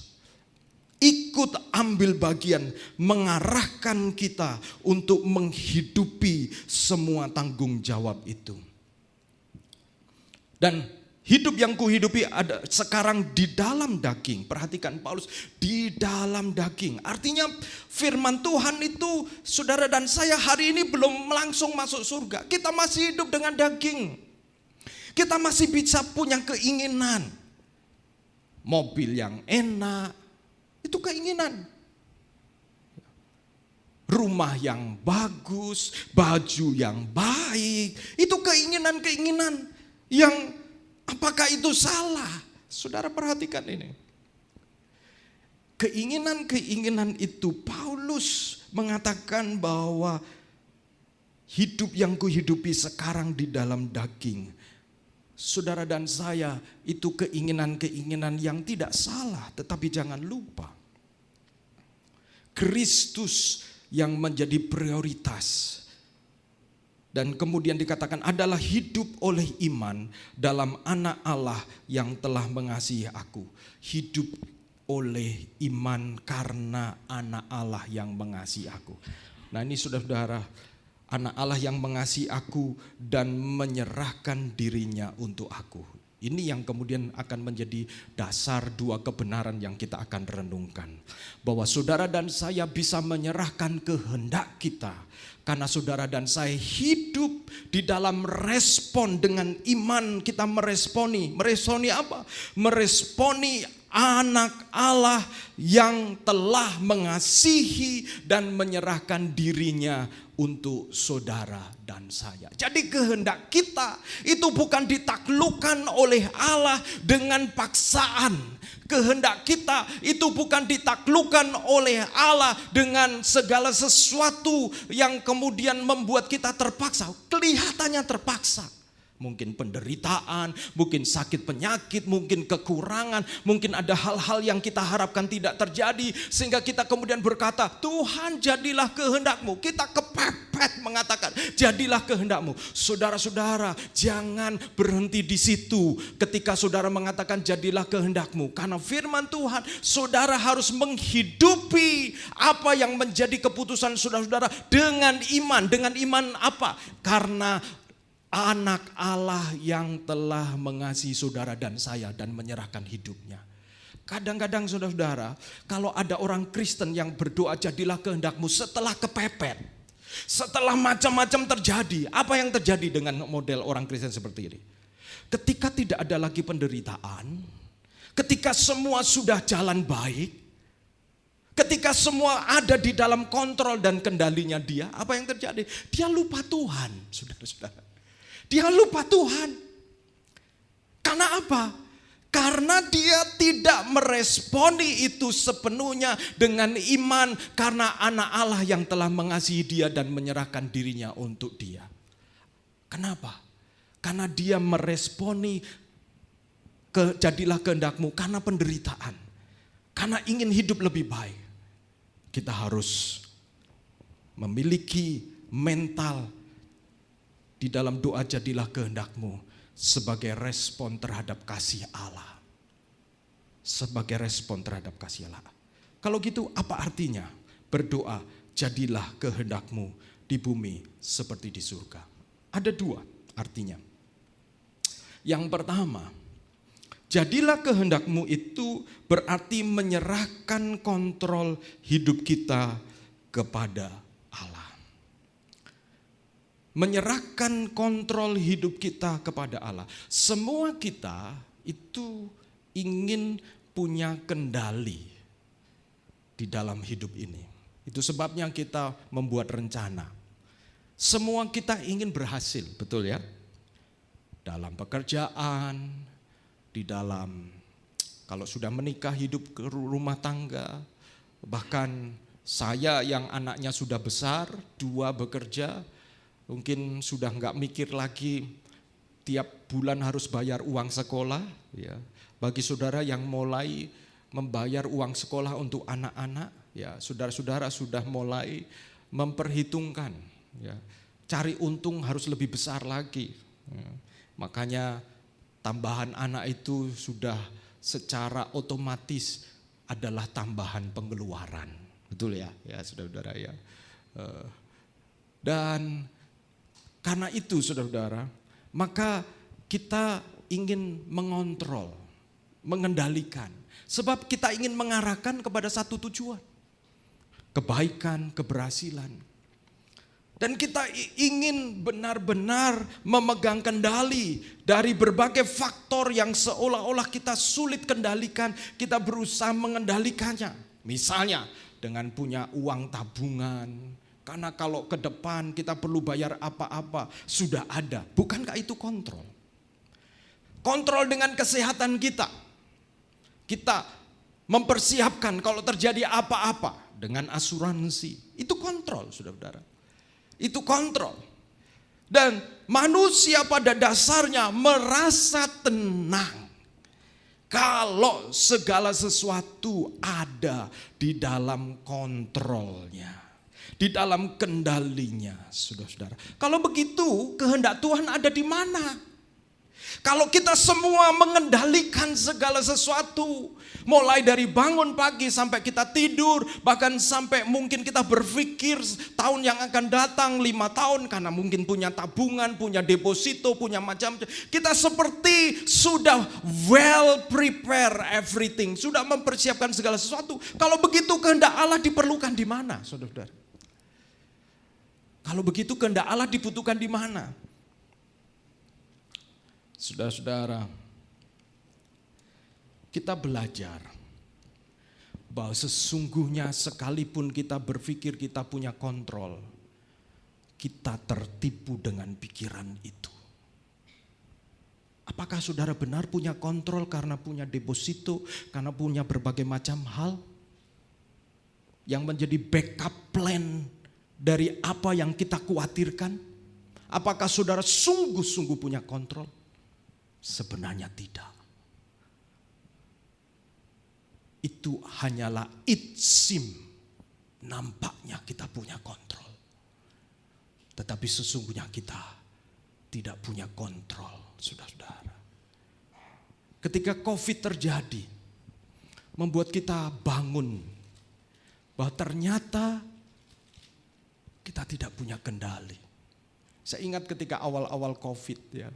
S2: ikut ambil bagian mengarahkan kita untuk menghidupi semua tanggung jawab itu. Dan hidup yang kuhidupi ada sekarang di dalam daging. Perhatikan Paulus, di dalam daging. Artinya firman Tuhan itu saudara dan saya hari ini belum langsung masuk surga. Kita masih hidup dengan daging. Kita masih bisa punya keinginan. Mobil yang enak, itu keinginan. Rumah yang bagus, baju yang baik, itu keinginan-keinginan yang apakah itu salah? Saudara perhatikan ini. Keinginan-keinginan itu Paulus mengatakan bahwa hidup yang kuhidupi sekarang di dalam daging. Saudara dan saya itu keinginan-keinginan yang tidak salah, tetapi jangan lupa Kristus yang menjadi prioritas. Dan kemudian dikatakan adalah hidup oleh iman dalam anak Allah yang telah mengasihi aku. Hidup oleh iman karena anak Allah yang mengasihi aku. Nah ini saudara-saudara, anak Allah yang mengasihi aku dan menyerahkan dirinya untuk aku. Ini yang kemudian akan menjadi dasar dua kebenaran yang kita akan renungkan. Bahwa saudara dan saya bisa menyerahkan kehendak kita. Karena saudara dan saya hidup di dalam respon dengan iman, kita meresponi. Meresponi apa? Meresponi anak Allah yang telah mengasihi dan menyerahkan dirinya untuk saudara dan saya. Jadi kehendak kita itu bukan ditaklukkan oleh Allah dengan paksaan. Kehendak kita itu bukan ditaklukkan oleh Allah dengan segala sesuatu yang kemudian membuat kita terpaksa. Kelihatannya terpaksa. Mungkin penderitaan, mungkin sakit penyakit, mungkin kekurangan, mungkin ada hal-hal yang kita harapkan tidak terjadi. Sehingga kita kemudian berkata, Tuhan jadilah kehendak-Mu. Kita kepepet mengatakan, jadilah kehendak-Mu. Saudara-saudara, jangan berhenti di situ ketika saudara mengatakan jadilah kehendak-Mu. Karena firman Tuhan, saudara harus menghidupi apa yang menjadi keputusan saudara-saudara dengan iman. Dengan iman apa? Karena anak Allah yang telah mengasihi saudara dan saya dan menyerahkan hidupnya. Kadang-kadang saudara-saudara, kalau ada orang Kristen yang berdoa jadilah kehendak-Mu setelah kepepet, setelah macam-macam terjadi, apa yang terjadi dengan model orang Kristen seperti ini? Ketika tidak ada lagi penderitaan, ketika semua sudah jalan baik, ketika semua ada di dalam kontrol dan kendalinya dia, apa yang terjadi? Dia lupa Tuhan, saudara-saudara. Dia lupa Tuhan. Karena apa? Karena dia tidak meresponi itu sepenuhnya dengan iman. Karena anak Allah yang telah mengasihi dia dan menyerahkan dirinya untuk dia. Kenapa? Karena dia meresponi jadilah kehendak-Mu karena penderitaan. Karena ingin hidup lebih baik. Kita harus memiliki mental di dalam doa jadilah kehendak-Mu sebagai respon terhadap kasih Allah. Sebagai respon terhadap kasih Allah. Kalau gitu apa artinya berdoa jadilah kehendak-Mu di bumi seperti di surga? Ada dua artinya. Yang pertama, jadilah kehendak-Mu itu berarti menyerahkan kontrol hidup kita kepada Allah. Menyerahkan kontrol hidup kita kepada Allah. Semua kita itu ingin punya kendali di dalam hidup ini. Itu sebabnya kita membuat rencana. Semua kita ingin berhasil, betul ya? Dalam pekerjaan, di dalam kalau sudah menikah hidup ke rumah tangga. Bahkan saya yang anaknya sudah besar, 2 bekerja, mungkin sudah enggak mikir lagi tiap bulan harus bayar uang sekolah. Ya. Bagi saudara yang mulai membayar uang sekolah untuk anak-anak, ya saudara-saudara sudah mulai memperhitungkan. Ya. Cari untung harus lebih besar lagi. Ya. Makanya tambahan anak itu sudah secara otomatis adalah tambahan pengeluaran. Betul ya, ya saudara-saudara ya. Dan karena itu saudara-saudara, maka kita ingin mengontrol, mengendalikan. Sebab kita ingin mengarahkan kepada satu tujuan. Kebaikan, keberhasilan. Dan kita ingin benar-benar memegang kendali dari berbagai faktor yang seolah-olah kita sulit kendalikan, kita berusaha mengendalikannya. Misalnya dengan punya uang tabungan, karena kalau ke depan kita perlu bayar apa-apa, sudah ada. Bukankah itu kontrol? Kontrol dengan kesehatan kita. Kita mempersiapkan kalau terjadi apa-apa dengan asuransi. Itu kontrol, saudara-saudara. Itu kontrol. Dan manusia pada dasarnya merasa tenang kalau segala sesuatu ada di dalam kontrolnya. di dalam kendalinya, saudara-saudara. Kalau begitu, kehendak Tuhan ada di mana? Kalau kita semua mengendalikan segala sesuatu, mulai dari bangun pagi sampai kita tidur, bahkan sampai mungkin kita berpikir tahun yang akan datang 5 tahun, karena mungkin punya tabungan, punya deposito, punya macam-macam. Kita seperti sudah well prepare everything, sudah mempersiapkan segala sesuatu. Kalau begitu kehendak Allah diperlukan di mana, saudara-saudara? Kalau begitu kehendak Allah dibutuhkan di mana? Saudara-saudara, kita belajar bahwa sesungguhnya sekalipun kita berpikir kita punya kontrol, kita tertipu dengan pikiran itu. Apakah saudara benar punya kontrol karena punya deposito, karena punya berbagai macam hal yang menjadi backup plan dari apa yang kita khawatirkan? Apakah saudara sungguh-sungguh punya kontrol? Sebenarnya tidak. Itu hanyalah it seem, nampaknya kita punya kontrol. Tetapi sesungguhnya kita tidak punya kontrol, saudara-saudara. Ketika COVID terjadi, membuat kita bangun bahwa ternyata kita tidak punya kendali. Saya ingat ketika awal-awal COVID ya,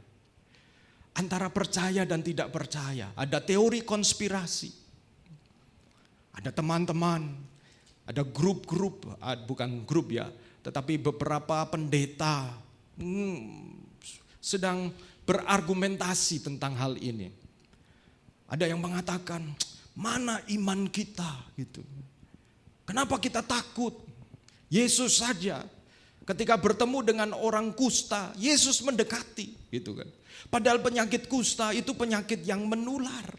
S2: antara percaya dan tidak percaya, ada teori konspirasi. Ada teman-teman, ada grup-grup, bukan grup ya, tetapi beberapa pendeta sedang berargumentasi tentang hal ini. Ada yang mengatakan, mana iman kita gitu. Kenapa kita takut? Yesus saja ketika bertemu dengan orang kusta, Yesus mendekati gitu kan. Padahal penyakit kusta itu penyakit yang menular.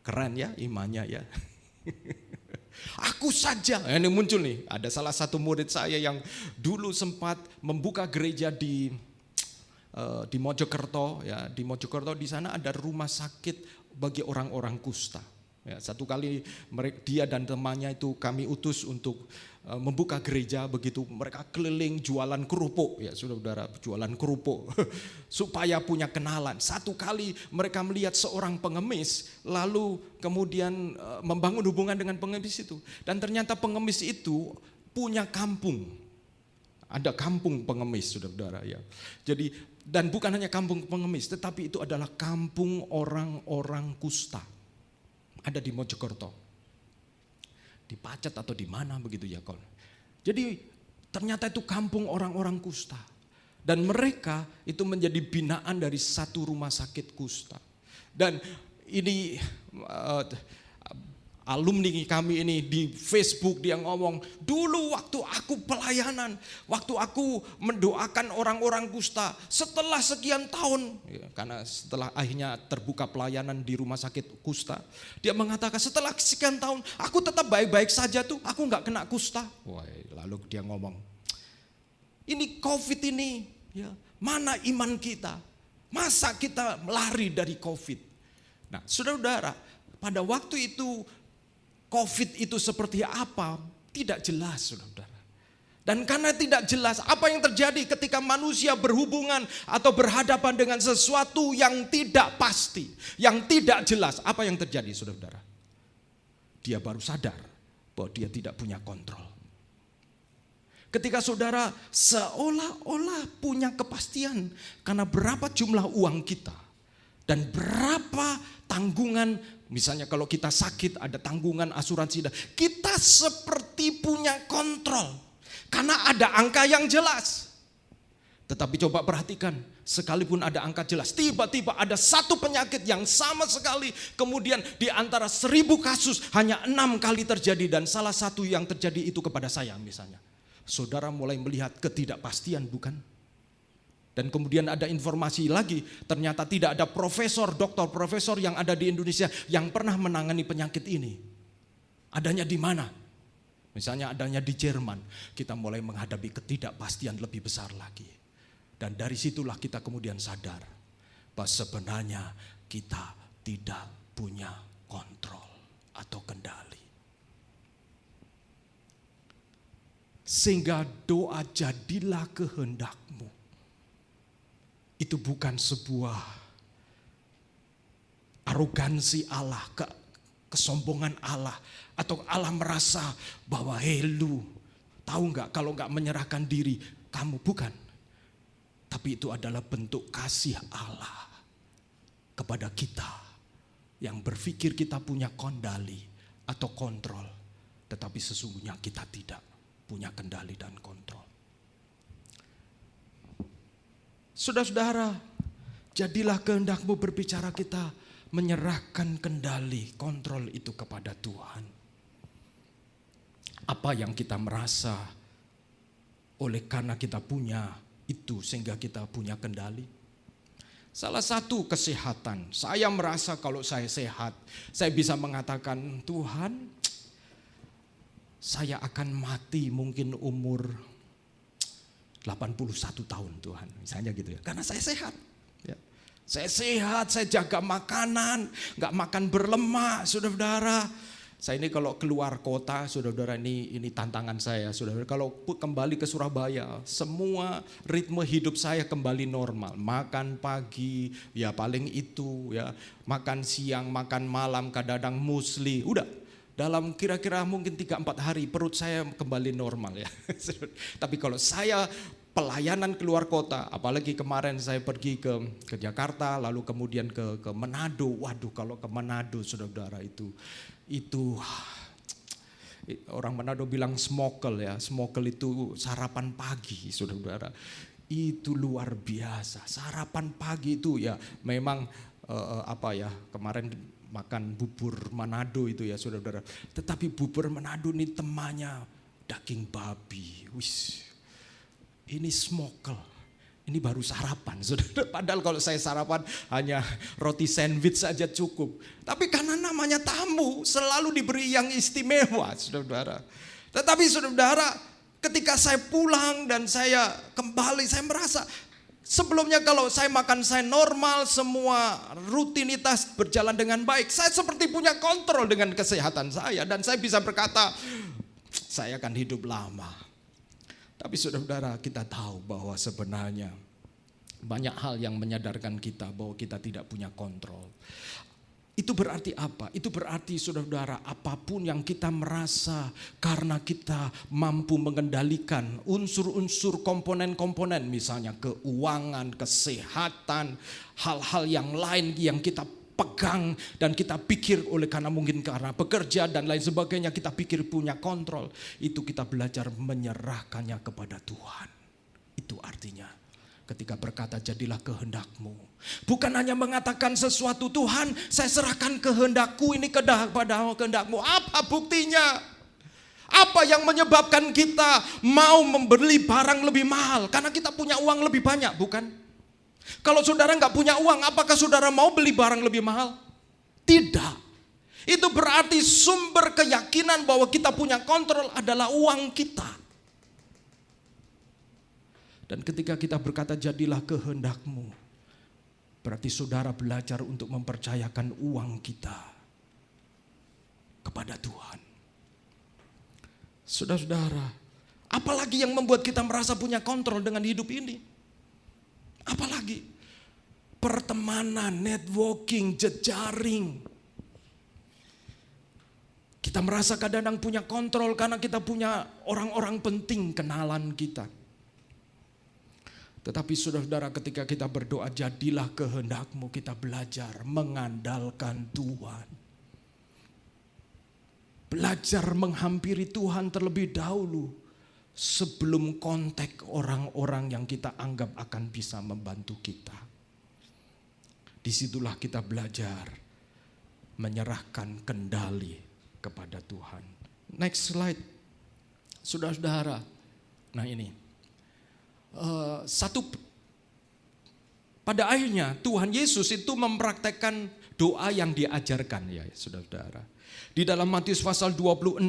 S2: Keren ya imannya ya. Aku saja, ini muncul nih, ada salah satu murid saya yang dulu sempat membuka gereja di Mojokerto ya, di Mojokerto di sana ada rumah sakit bagi orang-orang kusta. Ya, satu kali dia dan temannya itu kami utus untuk membuka gereja, begitu mereka keliling jualan kerupuk ya saudara, jualan kerupuk supaya punya kenalan. Satu kali mereka melihat seorang pengemis, lalu kemudian membangun hubungan dengan pengemis itu, dan ternyata pengemis itu punya kampung. Ada kampung pengemis saudara ya. Jadi dan bukan hanya kampung pengemis, tetapi itu adalah kampung orang-orang kusta. Ada di Mojokerto, di Pacet atau di mana begitu ya Kol. Jadi ternyata itu kampung orang-orang kusta. Dan mereka itu menjadi binaan dari satu rumah sakit kusta. Dan ini alumni kami ini di Facebook dia ngomong, dulu waktu aku pelayanan, waktu aku mendoakan orang-orang kusta, setelah sekian tahun, ya, karena setelah akhirnya terbuka pelayanan di rumah sakit kusta, dia mengatakan setelah sekian tahun, aku tetap baik-baik saja tuh, aku gak kena kusta. Wah, lalu dia ngomong, ini COVID ini, ya, mana iman kita? Masa kita lari dari COVID? Nah, saudara-saudara, pada waktu itu COVID itu seperti apa? Tidak jelas, saudara. Dan karena tidak jelas, apa yang terjadi ketika manusia berhubungan atau berhadapan dengan sesuatu yang tidak pasti, yang tidak jelas, apa yang terjadi, saudara? Dia baru sadar bahwa dia tidak punya kontrol. Ketika saudara seolah-olah punya kepastian karena berapa jumlah uang kita dan berapa tanggungan. Misalnya kalau kita sakit ada tanggungan asuransi, kita seperti punya kontrol karena ada angka yang jelas. Tetapi coba perhatikan, sekalipun ada angka jelas, tiba-tiba ada satu penyakit yang sama sekali, kemudian di antara 1000 kasus hanya 6 kali terjadi, dan salah satu yang terjadi itu kepada saya misalnya. Saudara mulai melihat ketidakpastian, bukan? Dan kemudian ada informasi lagi, ternyata tidak ada dokter profesor yang ada di Indonesia yang pernah menangani penyakit ini. Adanya di mana? Misalnya adanya di Jerman. Kita mulai menghadapi ketidakpastian lebih besar lagi. Dan dari situlah kita kemudian sadar bahwa sebenarnya kita tidak punya kontrol atau kendali. Sehingga doa jadilah kehendak-Mu itu bukan sebuah arogansi Allah, kesombongan Allah, atau Allah merasa bahwa lu tahu nggak kalau nggak menyerahkan diri kamu, bukan. Tapi itu adalah bentuk kasih Allah kepada kita yang berpikir kita punya kendali atau kontrol, tetapi sesungguhnya kita tidak punya kendali dan kontrol. Saudara-saudara, jadilah kehendak-Mu berbicara, kita menyerahkan kendali, kontrol itu kepada Tuhan. Apa yang kita merasa oleh karena kita punya itu sehingga kita punya kendali. Salah satu kesehatan, saya merasa kalau saya sehat, saya bisa mengatakan, Tuhan, saya akan mati mungkin umur 81 tahun Tuhan, misalnya gitu ya. Karena saya sehat. Ya. Saya sehat, saya jaga makanan, gak makan berlemak, saudara-saudara. Saya ini kalau keluar kota, saudara-saudara, ini tantangan saya, saudara-saudara. Kalau kembali ke Surabaya, semua ritme hidup saya kembali normal. Makan pagi, ya paling itu ya. Makan siang, makan malam, kadang-kadang musli, udah. Dalam kira-kira mungkin 3-4 hari perut saya kembali normal ya. Tapi kalau saya pelayanan keluar kota, apalagi kemarin saya pergi ke Jakarta, lalu kemudian ke Manado. Waduh, kalau ke Manado saudara-saudara itu orang Manado bilang smokel ya. Smokel itu sarapan pagi saudara-saudara. Itu luar biasa. Sarapan pagi itu ya memang kemarin makan bubur Manado itu ya saudara-saudara. Tetapi bubur Manado ini temannya daging babi. Wis, ini smokel. Ini baru sarapan saudara. Padahal kalau saya sarapan hanya roti sandwich saja cukup. Tapi karena namanya tamu selalu diberi yang istimewa saudara-saudara. Tetapi saudara-saudara, ketika saya pulang dan saya kembali, saya merasa sebelumnya kalau saya makan saya normal, semua rutinitas berjalan dengan baik. Saya seperti punya kontrol dengan kesehatan saya dan saya bisa berkata, saya akan hidup lama. Tapi saudara-saudara, kita tahu bahwa sebenarnya banyak hal yang menyadarkan kita bahwa kita tidak punya kontrol. Itu berarti apa? Itu berarti saudara-saudara, apapun yang kita merasa karena kita mampu mengendalikan unsur-unsur komponen-komponen, misalnya keuangan, kesehatan, hal-hal yang lain yang kita pegang dan kita pikir oleh karena mungkin karena bekerja dan lain sebagainya, kita pikir punya kontrol, itu kita belajar menyerahkannya kepada Tuhan. Itu artinya ketika berkata jadilah kehendak-Mu, bukan hanya mengatakan sesuatu, Tuhan saya serahkan kehendak-Ku ini kepada kehendak-Mu. Apa buktinya? Apa yang menyebabkan kita mau membeli barang lebih mahal? Karena kita punya uang lebih banyak, bukan? Kalau saudara nggak punya uang, apakah saudara mau beli barang lebih mahal? Tidak. Itu berarti sumber keyakinan bahwa kita punya kontrol adalah uang kita. Dan ketika kita berkata jadilah kehendak-Mu, berarti saudara belajar untuk mempercayakan uang kita kepada Tuhan. Saudara-saudara, apalagi yang membuat kita merasa punya kontrol dengan hidup ini? Apalagi pertemanan, networking, jejaring. Kita merasa kadang-kadang punya kontrol karena kita punya orang-orang penting kenalan kita. Tetapi saudara-saudara, ketika kita berdoa jadilah kehendak-Mu, kita belajar mengandalkan Tuhan. Belajar menghampiri Tuhan terlebih dahulu sebelum kontak orang-orang yang kita anggap akan bisa membantu kita. Disitulah kita belajar menyerahkan kendali kepada Tuhan. Next slide. Saudara-saudara, nah ini. Pada akhirnya Tuhan Yesus itu mempraktekkan doa yang diajarkan ya saudara-saudara. Di dalam Matius pasal 26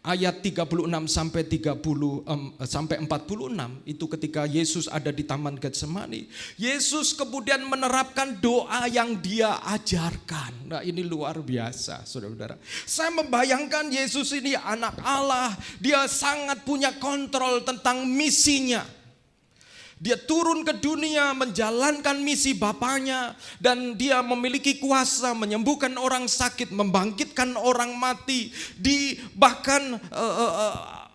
S2: ayat 36 sampai 46 itu ketika Yesus ada di Taman Getsemani, Yesus kemudian menerapkan doa yang dia ajarkan. Nah, ini luar biasa, saudara-saudara. Saya membayangkan Yesus ini anak Allah, dia sangat punya kontrol tentang misinya. Dia turun ke dunia menjalankan misi Bapaknya, dan dia memiliki kuasa menyembuhkan orang sakit, membangkitkan orang mati, bahkan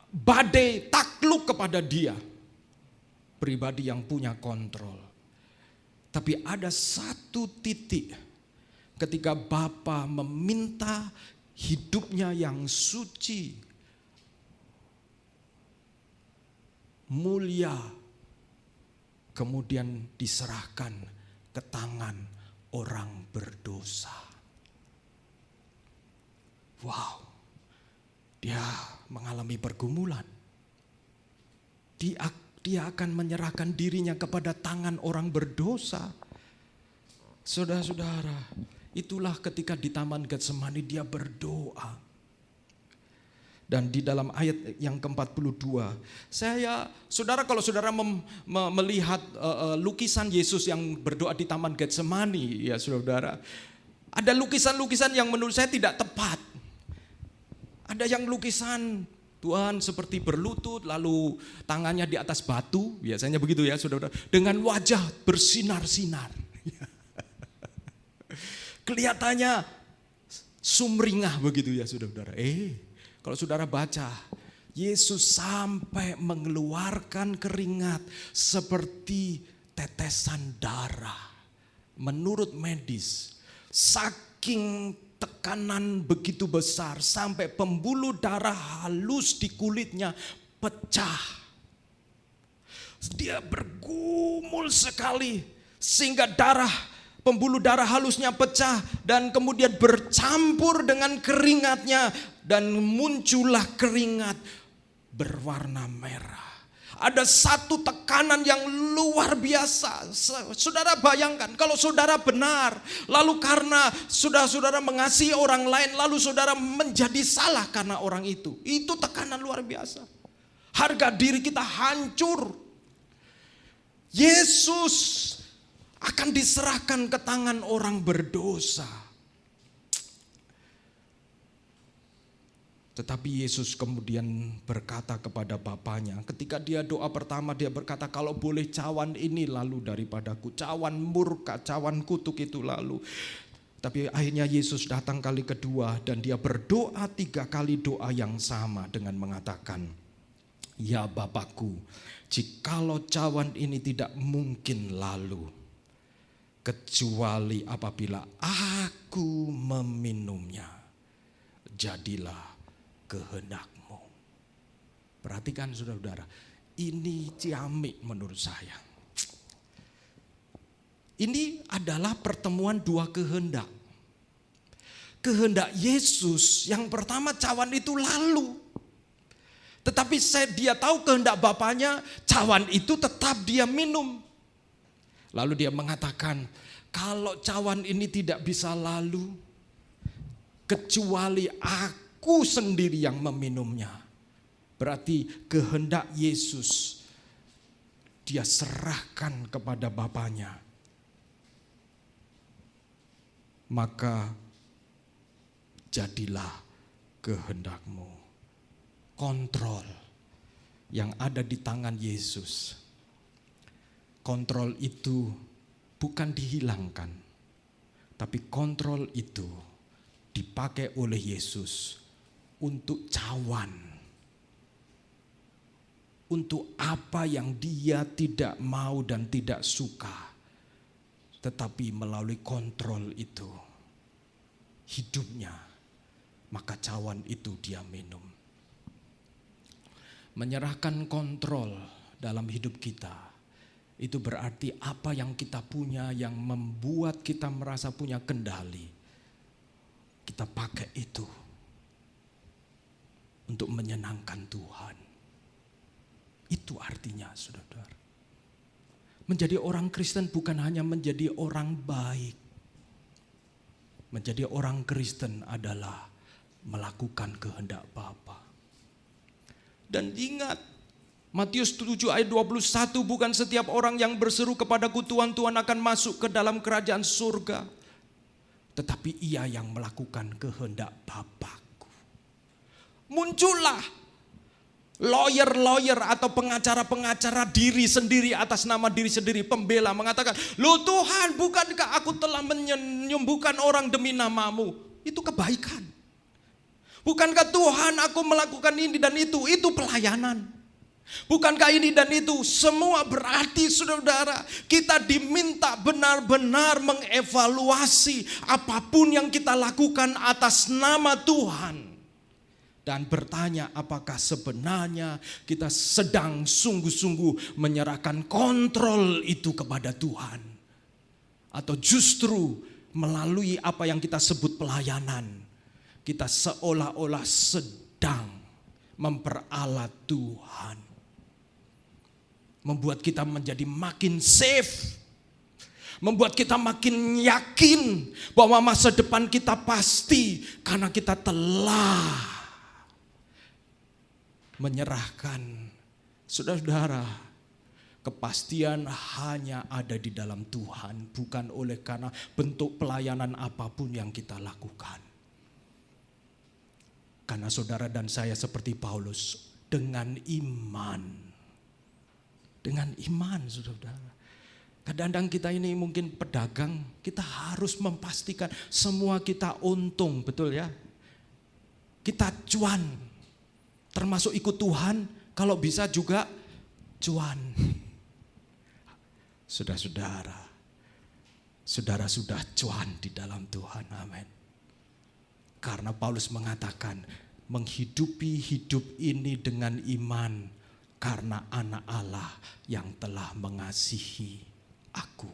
S2: badai takluk kepada dia. Pribadi yang punya kontrol. Tapi ada satu titik ketika Bapa meminta hidupnya yang suci, mulia, kemudian diserahkan ke tangan orang berdosa. Wow, dia mengalami pergumulan. Dia akan menyerahkan dirinya kepada tangan orang berdosa. Saudara-saudara, itulah ketika di Taman Getsemani dia berdoa. Dan di dalam ayat yang ke-42, saudara kalau saudara melihat lukisan Yesus yang berdoa di Taman Getsemani, ya saudara, ada lukisan-lukisan yang menurut saya tidak tepat. Ada yang lukisan Tuhan seperti berlutut, lalu tangannya di atas batu, biasanya begitu ya saudara, dengan wajah bersinar-sinar. Kelihatannya sumringah begitu ya saudara. Kalau saudara baca, Yesus sampai mengeluarkan keringat seperti tetesan darah. Menurut medis, saking tekanan begitu besar sampai pembuluh darah halus di kulitnya pecah. Dia bergumul sekali sehingga pembuluh darah halusnya pecah dan kemudian bercampur dengan keringatnya dan muncullah keringat berwarna merah. Ada satu tekanan yang luar biasa. Saudara bayangkan kalau saudara benar, lalu karena saudara mengasihi orang lain, lalu saudara menjadi salah karena orang itu. Itu tekanan luar biasa. Harga diri kita hancur. Yesus akan diserahkan ke tangan orang berdosa. Tetapi Yesus kemudian berkata kepada Bapaknya, ketika dia doa pertama dia berkata, kalau boleh cawan ini lalu daripadaku, cawan murka, cawan kutuk itu lalu. Tapi akhirnya Yesus datang kali kedua dan dia berdoa 3 kali doa yang sama dengan mengatakan, ya Bapakku, jikalau cawan ini tidak mungkin lalu, kecuali apabila aku meminumnya, jadilah kehendak-Mu. Perhatikan saudara-saudara, ini ciamik menurut saya. Ini adalah pertemuan 2 kehendak. Kehendak Yesus yang pertama cawan itu lalu. Tetapi dia tahu kehendak Bapaknya, cawan itu tetap dia minum. Lalu dia mengatakan, kalau cawan ini tidak bisa lalu, kecuali aku sendiri yang meminumnya. Berarti kehendak Yesus dia serahkan kepada Bapaknya. Maka jadilah kehendak-Mu. Kontrol yang ada di tangan Yesus. Kontrol itu bukan dihilangkan, tapi kontrol itu dipakai oleh Yesus untuk cawan. Untuk apa yang dia tidak mau dan tidak suka. Tetapi melalui kontrol itu, hidupnya, maka cawan itu dia minum. Menyerahkan kontrol dalam hidup kita, itu berarti apa yang kita punya yang membuat kita merasa punya kendali, kita pakai itu untuk menyenangkan Tuhan. Itu artinya saudara. Menjadi orang Kristen bukan hanya menjadi orang baik. Menjadi orang Kristen adalah melakukan kehendak Bapa. Dan ingat, Matius 7 ayat 21, bukan setiap orang yang berseru kepadaku Tuhan, Tuhan akan masuk ke dalam kerajaan surga, tetapi ia yang melakukan kehendak Bapa-Ku. Muncullah lawyer atau pengacara-pengacara diri sendiri atas nama diri sendiri, pembela mengatakan, "Loh Tuhan, bukankah aku telah menyembuhkan orang demi namamu?" Itu kebaikan. Bukankah Tuhan aku melakukan ini dan itu pelayanan. Bukankah ini dan itu semua berarti saudara, kita diminta benar-benar mengevaluasi apapun yang kita lakukan atas nama Tuhan. Dan bertanya apakah sebenarnya kita sedang sungguh-sungguh menyerahkan kontrol itu kepada Tuhan. Atau justru melalui apa yang kita sebut pelayanan, kita seolah-olah sedang memperalat Tuhan. Membuat kita menjadi makin safe. Membuat kita makin yakin bahwa masa depan kita pasti karena kita telah menyerahkan. Saudara-saudara, kepastian hanya ada di dalam Tuhan, bukan oleh karena bentuk pelayanan apapun yang kita lakukan. Karena saudara dan saya seperti Paulus, dengan iman, saudara. Kadang-kadang kita ini mungkin pedagang, kita harus memastikan semua kita untung, betul ya? Kita cuan, termasuk ikut Tuhan, kalau bisa juga cuan. Saudara-saudara, saudara sudah cuan di dalam Tuhan, amin. Karena Paulus mengatakan, menghidupi hidup ini dengan iman, karena anak Allah yang telah mengasihi aku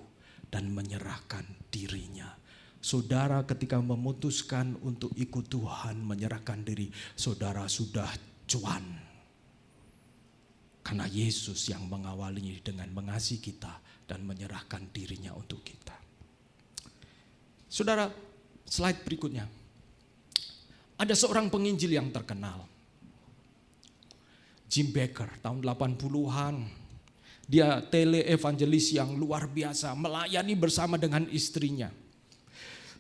S2: dan menyerahkan dirinya. Saudara ketika memutuskan untuk ikut Tuhan, menyerahkan diri, saudara sudah cuan. Karena Yesus yang mengawalinya dengan mengasihi kita dan menyerahkan dirinya untuk kita. Saudara, slide berikutnya. Ada seorang penginjil yang terkenal, Jim Baker, tahun 80-an. Dia tele-evangelis yang luar biasa, melayani bersama dengan istrinya.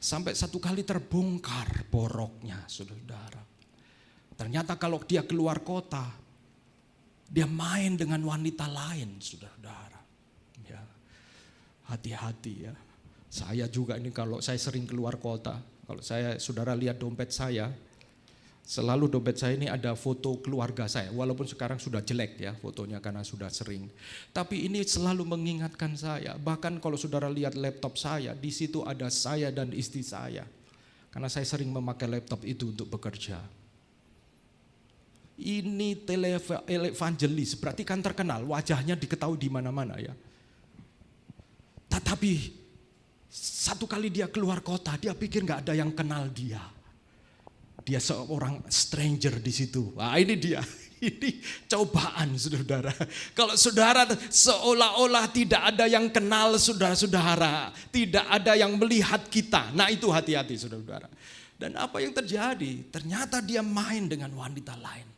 S2: Sampai satu kali terbongkar boroknya, saudara. Ternyata kalau dia keluar kota, dia main dengan wanita lain, saudara. Ya, hati-hati ya. Saya juga ini kalau saya sering keluar kota, kalau saudara lihat dompet saya, selalu dompet saya ini ada foto keluarga saya. Walaupun sekarang sudah jelek ya fotonya karena sudah sering. Tapi ini selalu mengingatkan saya. Bahkan kalau saudara lihat laptop saya, di situ ada saya dan istri saya. Karena saya sering memakai laptop itu untuk bekerja. Ini televangelis, berarti kan terkenal, wajahnya diketahui di mana-mana ya. Tetapi satu kali dia keluar kota, dia pikir nggak ada yang kenal dia. Dia seorang stranger di situ. Wah, ini dia. Ini cobaan, saudara. Kalau saudara seolah-olah tidak ada yang kenal saudara-saudara, tidak ada yang melihat kita. Nah, itu hati-hati, saudara. Dan apa yang terjadi? Ternyata dia main dengan wanita lain.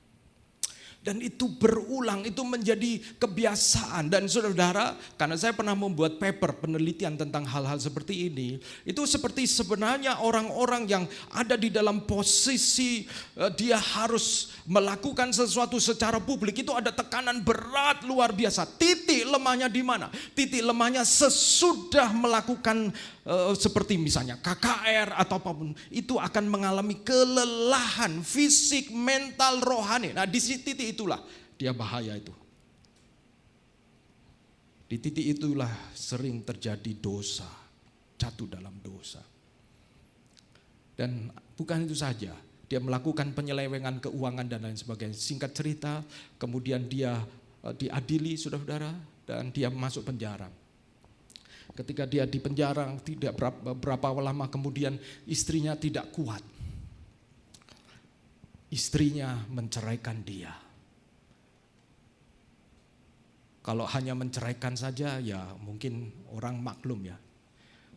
S2: Dan itu berulang, itu menjadi kebiasaan. Dan saudara, karena saya pernah membuat paper penelitian tentang hal-hal seperti ini, itu seperti sebenarnya orang-orang yang ada di dalam posisi dia harus melakukan sesuatu secara publik, itu ada tekanan berat luar biasa. Titik lemahnya di mana? Titik lemahnya sesudah melakukan seperti misalnya KKR atau apapun, itu akan mengalami kelelahan fisik, mental, rohani. Nah, di titik itulah dia bahaya itu. Di titik itulah sering terjadi dosa, jatuh dalam dosa. Dan bukan itu saja, dia melakukan penyelewengan keuangan dan lain sebagainya. Singkat cerita, kemudian dia diadili, saudara-saudara, dan dia masuk penjara. Ketika dia di penjara, tidak berapa lama kemudian istrinya tidak kuat. Istrinya menceraikan dia. Kalau hanya menceraikan saja ya mungkin orang maklum ya.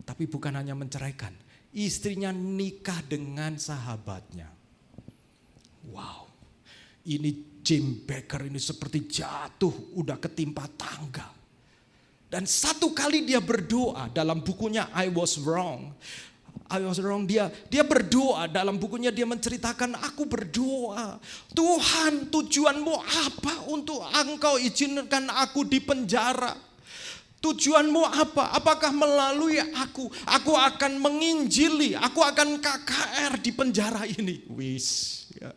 S2: Tapi bukan hanya menceraikan, istrinya nikah dengan sahabatnya. Wow. Ini Jim Bakker ini seperti jatuh, udah ketimpa tangga. Dan satu kali dia berdoa dalam bukunya I Was Wrong. Dia berdoa dalam bukunya, dia menceritakan, aku berdoa, Tuhan, tujuanmu apa untuk engkau izinkan aku di penjara? Tujuanmu apa? Apakah melalui aku akan menginjili, aku akan KKR di penjara ini? Wis, ya.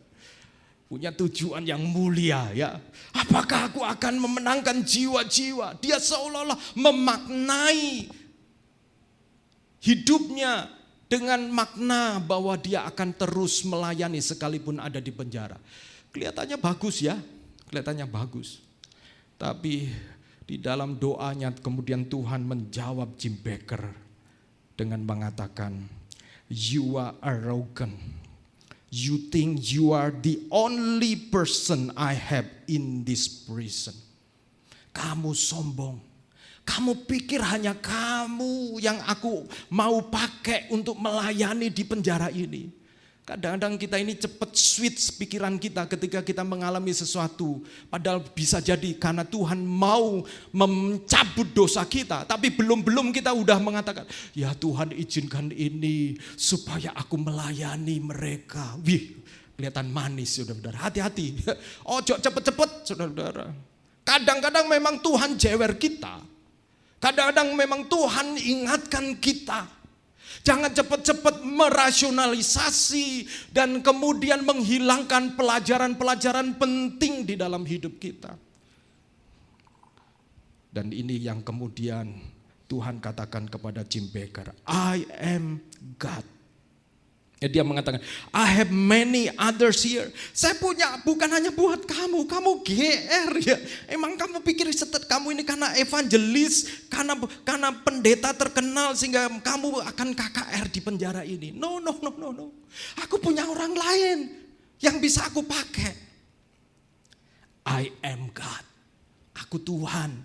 S2: Punya tujuan yang mulia, ya. Apakah aku akan memenangkan jiwa-jiwa? Dia seolah-olah memaknai hidupnya dengan makna bahwa dia akan terus melayani sekalipun ada di penjara. Kelihatannya bagus, ya, kelihatannya bagus. Tapi di dalam doanya kemudian Tuhan menjawab Jim Bakker dengan mengatakan, you are arrogant. You think you are the only person I have in this prison. Kamu sombong. Kamu pikir hanya kamu yang aku mau pakai untuk melayani di penjara ini. Kadang-kadang kita ini cepat switch pikiran kita ketika kita mengalami sesuatu. Padahal bisa jadi karena Tuhan mau mencabut dosa kita. Tapi belum kita udah mengatakan, ya Tuhan izinkan ini supaya aku melayani mereka. Wih, kelihatan manis saudara-saudara. Hati-hati, ojo cepet-cepet saudara-saudara. Kadang-kadang memang Tuhan jewer kita. Kadang-kadang memang Tuhan ingatkan kita. Jangan cepat-cepat merasionalisasi dan kemudian menghilangkan pelajaran-pelajaran penting di dalam hidup kita. Dan ini yang kemudian Tuhan katakan kepada Jim Bakker, I am God. Ya, dia mengatakan, I have many others here. Saya punya bukan hanya buat kamu GR ya. Emang kamu pikir kamu ini karena evangelis, karena pendeta terkenal sehingga kamu akan KKR di penjara ini. No. Aku punya orang lain yang bisa aku pakai. I am God. Aku Tuhan.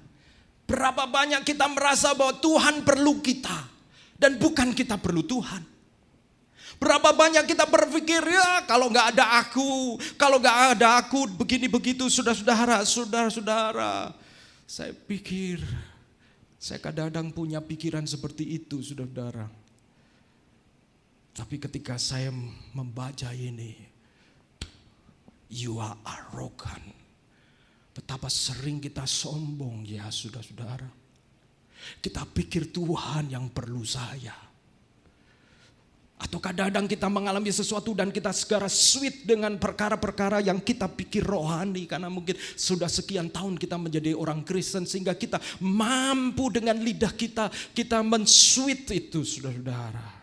S2: Berapa banyak kita merasa bahwa Tuhan perlu kita dan bukan kita perlu Tuhan. Berapa banyak kita berpikir, ya kalau gak ada aku begini begitu. Saudara-saudara. Saya pikir, saya kadang-kadang punya pikiran seperti itu saudara-saudara. Tapi ketika saya membaca ini, you are arrogant. Betapa sering kita sombong ya saudara-saudara. Kita pikir Tuhan yang perlu saya. Atau kadang-kadang kita mengalami sesuatu dan kita segera switch dengan perkara-perkara yang kita pikir rohani. Karena mungkin sudah sekian tahun kita menjadi orang Kristen sehingga kita mampu dengan lidah kita men-switch itu saudara-saudara.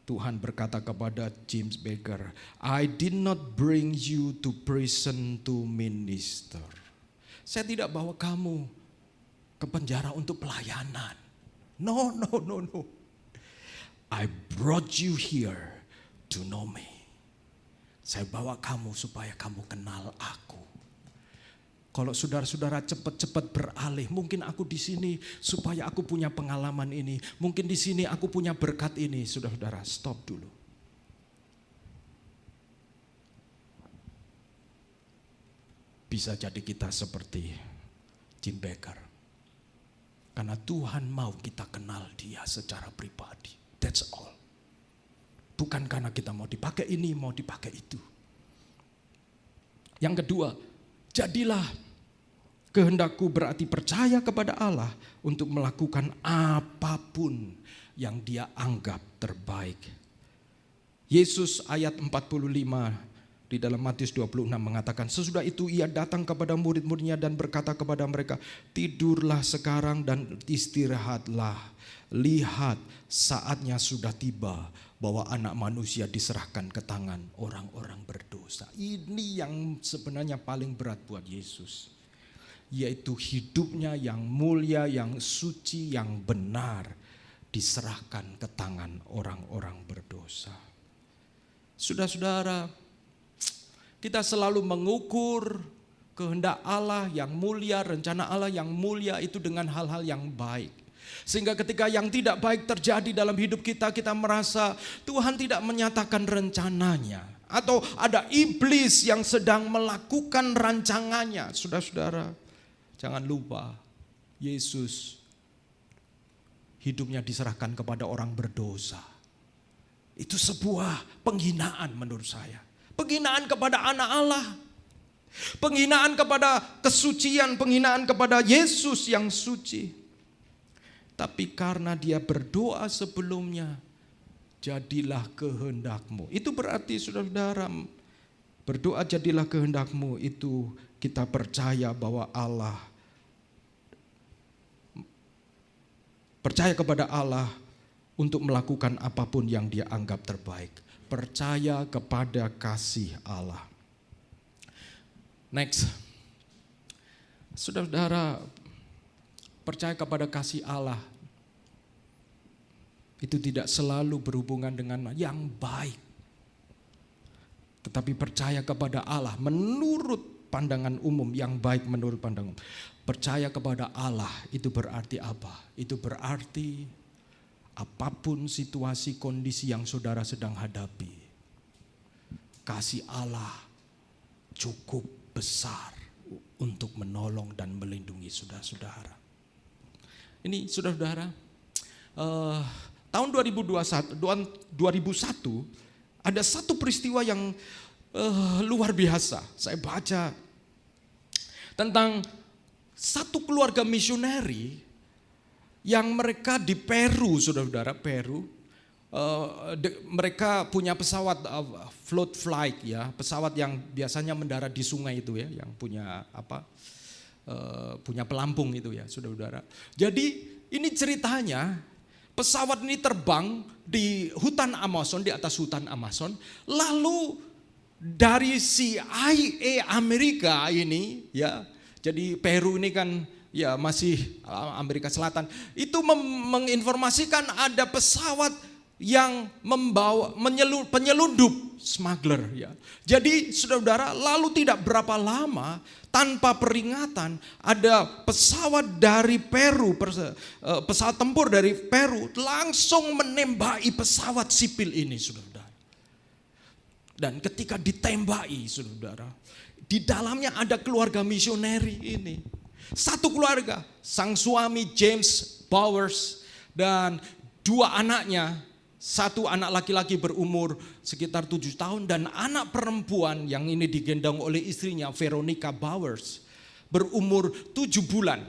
S2: Tuhan berkata kepada James Bakker, I did not bring you to prison to minister. Saya tidak bawa kamu ke penjara untuk pelayanan. No. I brought you here to know me. Saya bawa kamu supaya kamu kenal aku. Kalau saudara-saudara cepat-cepat beralih, mungkin aku di sini supaya aku punya pengalaman ini. Mungkin di sini aku punya berkat ini. Saudara-saudara, stop dulu. Bisa jadi kita seperti Jim Bakker. Karena Tuhan mau kita kenal dia secara pribadi. That's all. Bukan karena kita mau dipakai ini, mau dipakai itu. Yang kedua, jadilah kehendakku berarti percaya kepada Allah untuk melakukan apapun yang dia anggap terbaik. Yesus ayat 45 di dalam Matius 26 mengatakan, sesudah itu ia datang kepada murid-muridnya dan berkata kepada mereka, tidurlah sekarang dan istirahatlah. Lihat, saatnya sudah tiba bahwa anak manusia diserahkan ke tangan orang-orang berdosa. Ini yang sebenarnya paling berat buat Yesus. Yaitu hidupnya yang mulia, yang suci, yang benar diserahkan ke tangan orang-orang berdosa. Saudara-saudara, kita selalu mengukur kehendak Allah yang mulia, rencana Allah yang mulia itu dengan hal-hal yang baik. Sehingga ketika yang tidak baik terjadi dalam hidup kita, kita merasa Tuhan tidak menyatakan rencananya. atau ada iblis yang sedang melakukan rancangannya. Saudara-saudara, jangan lupa Yesus hidupnya diserahkan kepada orang berdosa. Itu sebuah penghinaan menurut saya. Penghinaan kepada anak Allah. Penghinaan kepada kesucian, penghinaan kepada Yesus yang suci. Tapi karena dia berdoa sebelumnya, jadilah kehendakmu. Itu berarti saudara-saudara, berdoa jadilah kehendakmu itu kita percaya bahwa Allah, percaya kepada Allah untuk melakukan apapun yang dia anggap terbaik. Percaya kepada kasih Allah. Next. Saudara-saudara, percaya kepada kasih Allah itu tidak selalu berhubungan dengan yang baik. Tetapi percaya kepada Allah menurut pandangan umum, yang baik menurut pandangan umum. Percaya kepada Allah itu berarti apa? Itu berarti apapun situasi kondisi yang saudara sedang hadapi, kasih Allah cukup besar untuk menolong dan melindungi saudara-saudara. Ini saudara-saudara, tahun 2001 ada satu peristiwa yang luar biasa. Saya baca tentang satu keluarga misioneri yang mereka di Peru, saudara-saudara, Peru. Mereka punya pesawat float flight ya, pesawat yang biasanya mendarat di sungai itu ya, yang punya punya pelampung itu ya, saudara-saudara. Jadi ini ceritanya. Pesawat ini terbang di hutan Amazon, di atas hutan Amazon. Lalu dari CIA Amerika ini ya, jadi Peru ini kan ya masih Amerika Selatan. Itu menginformasikan ada pesawat yang membawa penyelundup, smuggler ya. Jadi saudara-saudara, lalu tidak berapa lama tanpa peringatan ada pesawat dari Peru, pesawat tempur dari Peru langsung menembaki pesawat sipil ini, saudara. Dan ketika ditembaki, saudara, di dalamnya ada keluarga misioneri ini. Satu keluarga, sang suami James Bowers dan dua anaknya. Satu anak laki-laki berumur sekitar 7 tahun dan anak perempuan yang ini digendong oleh istrinya Veronica Bowers berumur 7 bulan.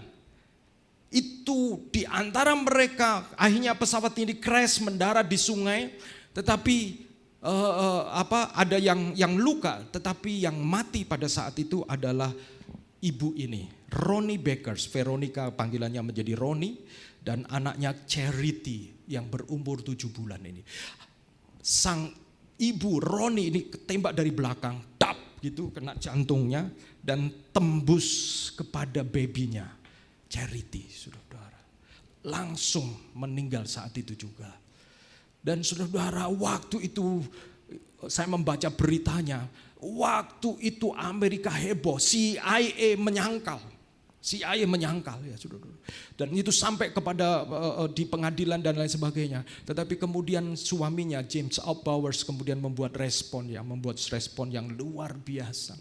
S2: Itu di antara mereka akhirnya pesawat ini crash mendarat di sungai, tetapi ada yang luka, tetapi yang mati pada saat itu adalah ibu ini, Ronnie Bakers. Veronica panggilannya menjadi Ronnie, dan anaknya Charity yang berumur 7 bulan ini. Sang ibu Ronnie ini ketembak dari belakang, tap gitu, kena jantungnya dan tembus kepada babynya Charity, saudara-saudara. Langsung meninggal saat itu juga. Dan saudara-saudara, waktu itu saya membaca beritanya, waktu itu Amerika heboh, CIA menyangkal ya saudara. Dan itu sampai kepada di pengadilan dan lain sebagainya. Tetapi kemudian suaminya James Bowers kemudian membuat respon yang luar biasa.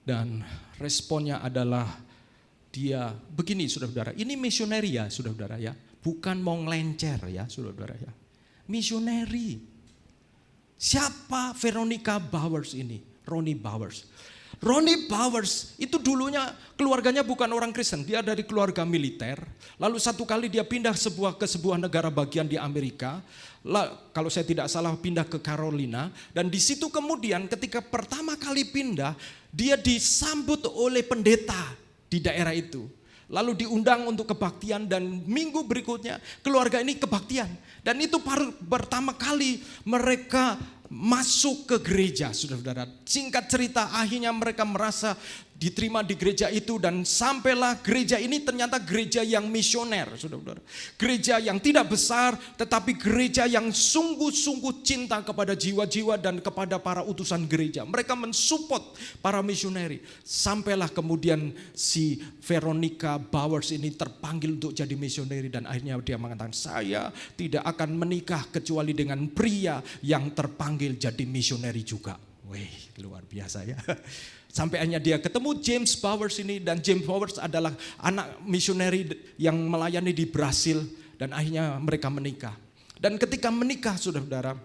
S2: Dan responnya adalah dia begini, saudara-saudara. Ini misioneri ya, saudara-saudara ya. Bukan mau ngelencer ya, saudara-saudara ya. Misioneri. Siapa Veronica Bowers ini? Ronnie Bowers. Ronnie Bowers itu dulunya keluarganya bukan orang Kristen, dia dari keluarga militer. Lalu satu kali dia pindah ke sebuah negara bagian di Amerika. Kalau saya tidak salah pindah ke Carolina. Dan di situ kemudian ketika pertama kali pindah, dia disambut oleh pendeta di daerah itu. Lalu diundang untuk kebaktian dan minggu berikutnya keluarga ini kebaktian. Dan itu pertama kali mereka masuk ke gereja, saudara-saudara. Singkat cerita, akhirnya mereka merasa diterima di gereja itu dan sampailah gereja ini ternyata gereja yang misioner, saudara-saudara. Gereja yang tidak besar tetapi gereja yang sungguh-sungguh cinta kepada jiwa-jiwa dan kepada para utusan gereja. Mereka mensupport para misioneri. Sampailah kemudian si Veronica Bowers ini terpanggil untuk jadi misioneri dan akhirnya dia mengatakan, saya tidak akan menikah kecuali dengan pria yang terpanggil dipanggil jadi misioneri juga. Wih, luar biasa ya. Sampai akhirnya dia ketemu James Bowers ini, dan James Bowers adalah anak misioneri yang melayani di Brasil, dan akhirnya mereka menikah. Dan ketika menikah, saudara-saudara,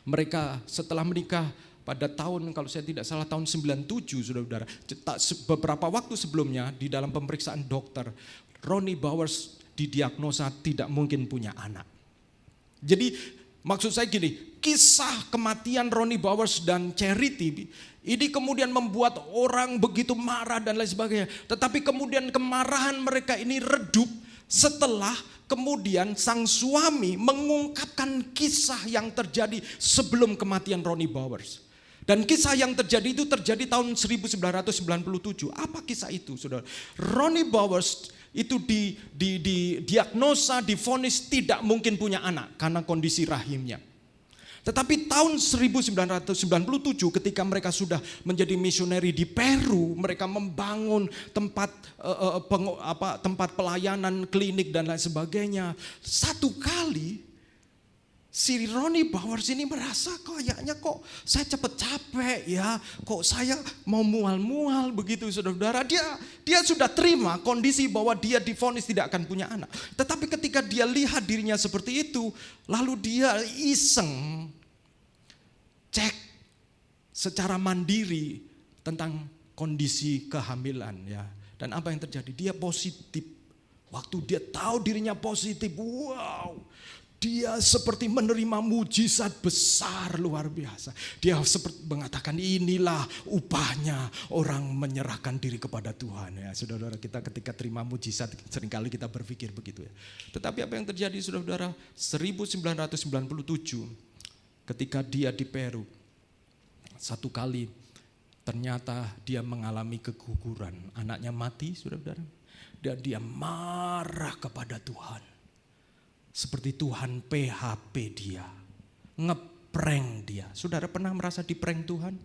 S2: mereka setelah menikah pada tahun, kalau saya tidak salah tahun 97, saudara-saudara, beberapa waktu sebelumnya di dalam pemeriksaan dokter, Ronnie Bowers didiagnosa tidak mungkin punya anak. Jadi maksud saya gini, kisah kematian Ronnie Bowers dan Charity ini kemudian membuat orang begitu marah dan lain sebagainya. Tetapi kemudian kemarahan mereka ini redup setelah kemudian sang suami mengungkapkan kisah yang terjadi sebelum kematian Ronnie Bowers. Dan kisah yang terjadi itu terjadi tahun 1997. Apa kisah itu, saudara? Ronnie Bowers itu didiagnosa, divonis tidak mungkin punya anak karena kondisi rahimnya. Tetapi tahun 1997 ketika mereka sudah menjadi misioneri di Peru, mereka membangun tempat pelayanan klinik dan lain sebagainya. Satu kali si Ronnie Bowers ini merasa kayaknya kok saya cepet capek ya, kok saya mau mual-mual begitu, saudara-saudara. Dia sudah terima kondisi bahwa dia divonis tidak akan punya anak. Tetapi ketika dia lihat dirinya seperti itu, lalu dia iseng cek secara mandiri tentang kondisi kehamilan ya. Dan apa yang terjadi? Dia positif. Waktu dia tahu dirinya positif, wow, dia seperti menerima mujizat besar luar biasa. Dia seperti mengatakan, inilah upahnya orang menyerahkan diri kepada Tuhan. Ya, saudara-saudara, kita ketika terima mujizat seringkali kita berpikir begitu ya. Tetapi apa yang terjadi, saudara-saudara? 1997 ketika dia di Peru, satu kali ternyata dia mengalami keguguran. Anaknya mati, saudara-saudara. Dan dia marah kepada Tuhan. Seperti Tuhan PHP dia, ngeprank dia. Saudara pernah merasa diprank Tuhan?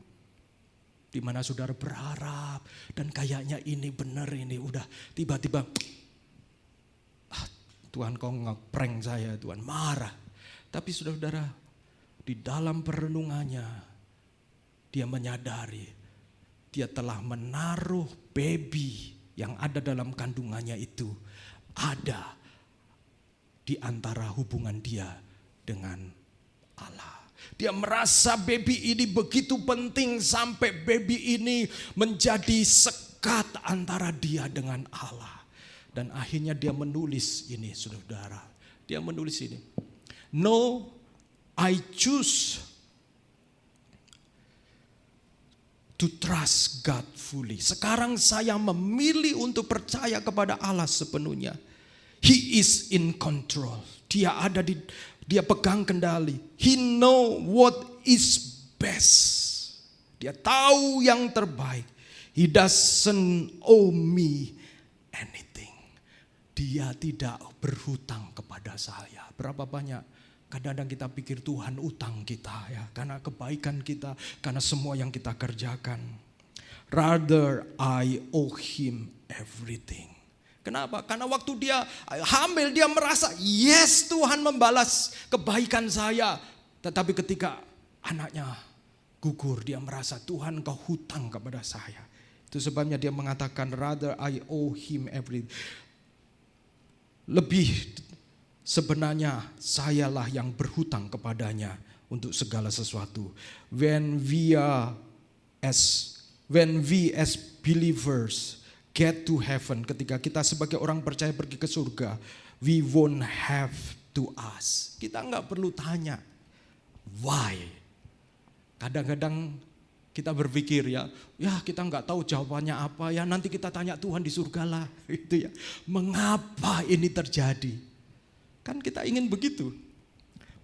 S2: Di mana saudara berharap dan kayaknya ini benar, ini udah tiba-tiba Tuhan kau ngeprank saya, Tuhan marah. Tapi saudara-saudara, di dalam perenungannya dia menyadari dia telah menaruh baby yang ada dalam kandungannya itu ada di antara hubungan dia dengan Allah. Dia merasa baby ini begitu penting sampai baby ini menjadi sekat antara dia dengan Allah. Dan akhirnya dia menulis ini, saudara. Dia menulis ini. No, I choose to trust God fully. Sekarang saya memilih untuk percaya kepada Allah sepenuhnya. He is in control. Dia pegang kendali. He know what is best. Dia tahu yang terbaik. He doesn't owe me anything. Dia tidak berhutang kepada saya. Berapa banyak kadang-kadang kita pikir Tuhan utang kita ya, karena kebaikan kita, karena semua yang kita kerjakan. Rather I owe him everything. Kenapa? Karena waktu dia hamil dia merasa yes, Tuhan membalas kebaikan saya. Tetapi ketika anaknya gugur dia merasa Tuhan kau hutang kepada saya. Itu sebabnya dia mengatakan rather I owe him everything. Lebih sebenarnya sayalah yang berhutang kepadanya untuk segala sesuatu. When we as believers get to heaven, ketika kita sebagai orang percaya pergi ke surga, we won't have to ask. Kita enggak perlu tanya why. Kadang-kadang kita berpikir ya kita enggak tahu jawabannya apa ya, nanti kita tanya Tuhan di surga lah itu ya. Mengapa ini terjadi? Kan kita ingin begitu.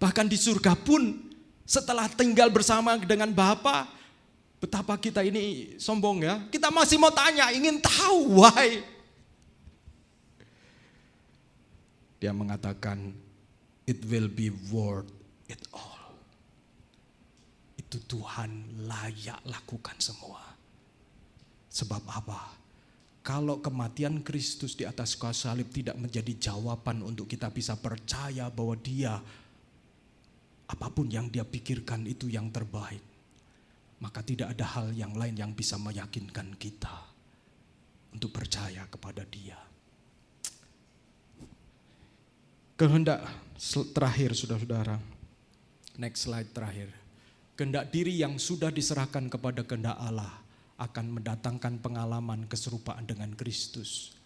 S2: Bahkan di surga pun setelah tinggal bersama dengan Bapa, betapa kita ini sombong ya. Kita masih mau tanya, ingin tahu why. Dia mengatakan, it will be worth it all. Itu Tuhan layak lakukan semua. Sebab apa? Kalau kematian Kristus di atas kayu salib tidak menjadi jawaban untuk kita bisa percaya bahwa Dia apapun yang dia pikirkan itu yang terbaik, maka tidak ada hal yang lain yang bisa meyakinkan kita untuk percaya kepada dia. Kehendak terakhir, saudara-saudara. Next slide terakhir. Kehendak diri yang sudah diserahkan kepada kehendak Allah akan mendatangkan pengalaman keserupaan dengan Kristus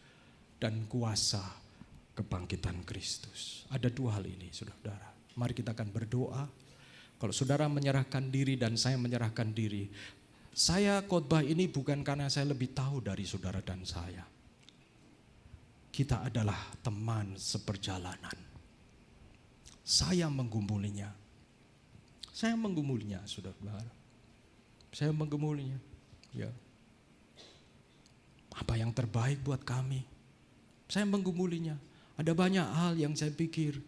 S2: dan kuasa kebangkitan Kristus. Ada dua hal ini, saudara-saudara. Mari kita akan berdoa. Kalau saudara menyerahkan diri dan saya menyerahkan diri, saya khotbah ini bukan karena saya lebih tahu dari saudara dan saya. Kita adalah teman seperjalanan. Saya menggumulinya. Saya menggumulinya, saudara-saudara. Saya menggumulinya. Ya. Apa yang terbaik buat kami? Saya menggumulinya. Ada banyak hal yang saya pikir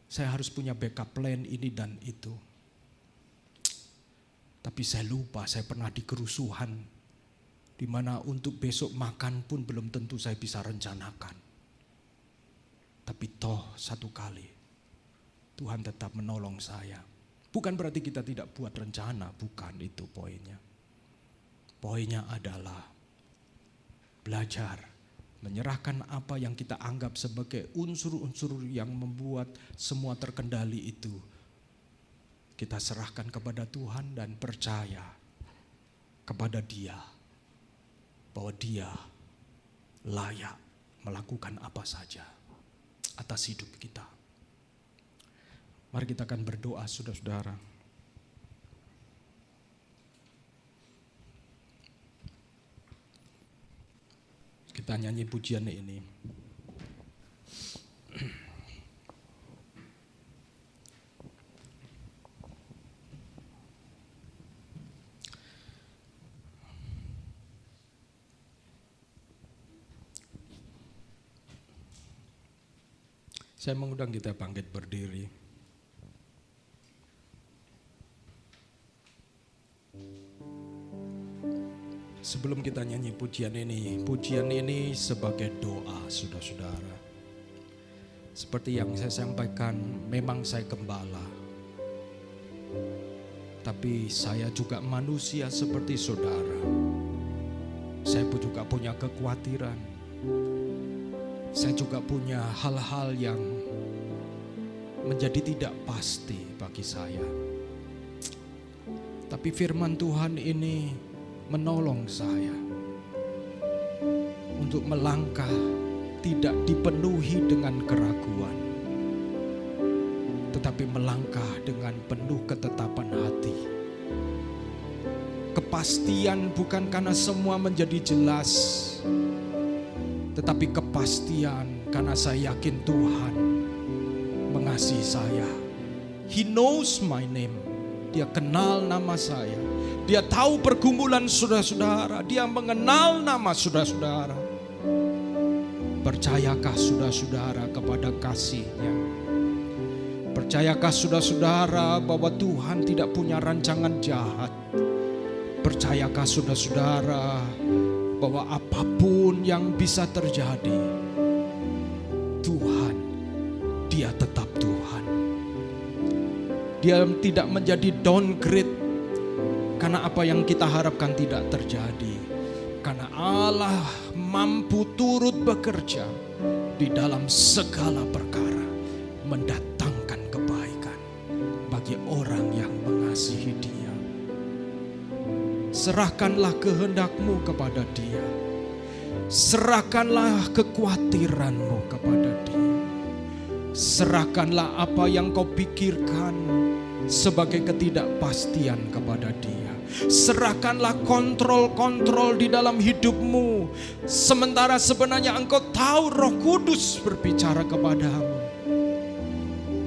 S2: saya harus punya backup plan ini dan itu. Tapi saya lupa saya pernah di kerusuhan di mana untuk besok makan pun belum tentu saya bisa rencanakan. Tapi toh satu kali Tuhan tetap menolong saya. Bukan berarti kita tidak buat rencana, bukan itu poinnya. Poinnya adalah belajar menyerahkan apa yang kita anggap sebagai unsur-unsur yang membuat semua terkendali itu. Kita serahkan kepada Tuhan dan percaya kepada Dia bahwa Dia layak melakukan apa saja atas hidup kita. Mari kita akan berdoa, saudara-saudara. Kita nyanyi pujian ini. Saya mengundang kita bangkit berdiri. Sebelum kita nyanyi pujian ini sebagai doa, saudara-saudara. Seperti yang saya sampaikan, memang saya gembala. Tapi saya juga manusia seperti saudara. Saya pun juga punya kekhawatiran. Saya juga punya hal-hal yang menjadi tidak pasti bagi saya. Tapi firman Tuhan ini menolong saya untuk melangkah tidak dipenuhi dengan keraguan, tetapi melangkah dengan penuh ketetapan hati. Kepastian bukan karena semua menjadi jelas, tetapi kepastian karena saya yakin Tuhan mengasihi saya. He knows my name. Dia kenal nama saya. Dia tahu pergumulan saudara-saudara. Dia mengenal nama saudara-saudara. Percayakah saudara-saudara kepada kasih-Nya? Percayakah saudara-saudara bahwa Tuhan tidak punya rancangan jahat? Percayakah saudara-saudara bahwa apapun yang bisa terjadi, Tuhan, Dia tetap Tuhan. Dia tidak menjadi downgrade karena apa yang kita harapkan tidak terjadi. Karena Allah mampu turut bekerja di dalam segala perkara, mendatangkan kebaikan bagi orang yang mengasihi Dia. Serahkanlah kehendakmu kepada Dia. Serahkanlah kekhawatiranmu kepada Dia. Serahkanlah apa yang kau pikirkan sebagai ketidakpastian kepada Dia. Serahkanlah kontrol-kontrol di dalam hidupmu, sementara sebenarnya engkau tahu Roh Kudus berbicara kepadamu.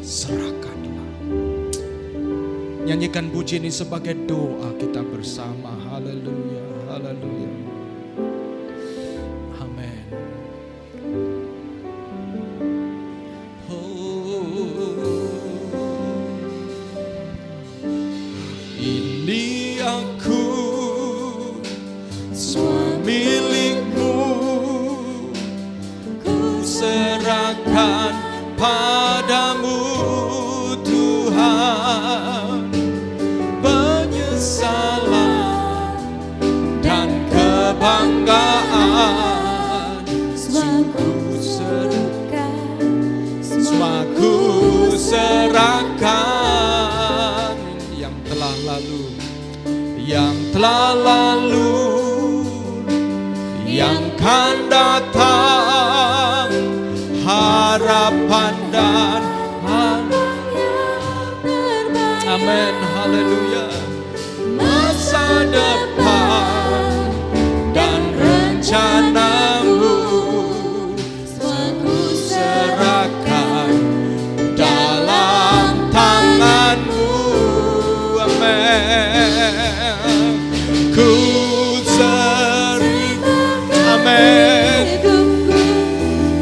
S2: Serahkanlah. Nyanyikan puji ini sebagai doa kita bersama. Haleluya, haleluya. Amin. Ini aku, semua milikmu, ku serahkan padamu Tuhan. serahkan yang telah lalu, yang telah lalu, yang kan datang, harapan dan amin, haleluya, masa depan dan rencanamu ku serahkan dalam tanganmu, amin. Ku serahkan, amin,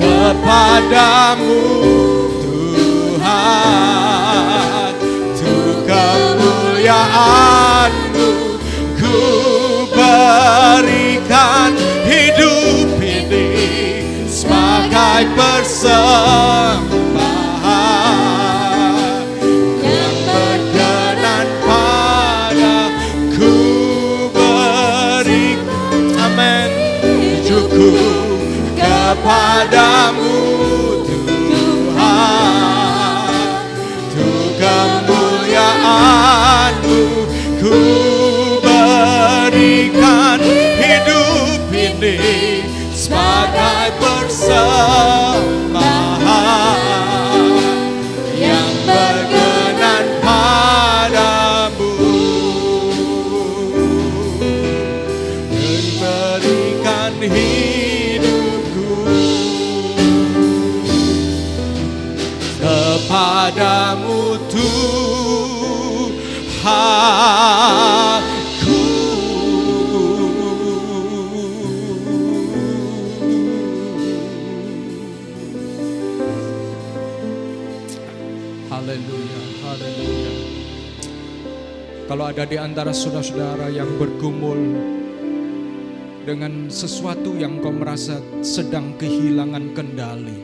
S2: kepadamu Tuhan, untuk kemuliaan-Mu ku berikan hidup ini sebagai persembahan yang berkenan padaku, berikan, amin, hidupku kepadamu Tuhan, untuk kemuliaan-Mu ku berikan hidup ini sebagai persembahan yang berkenan padamu, dan berikan hidupku kepadamu Tuhanku. Haleluya, haleluya. Kalau ada di antara saudara-saudara yang bergumul dengan sesuatu yang kau merasa sedang kehilangan kendali,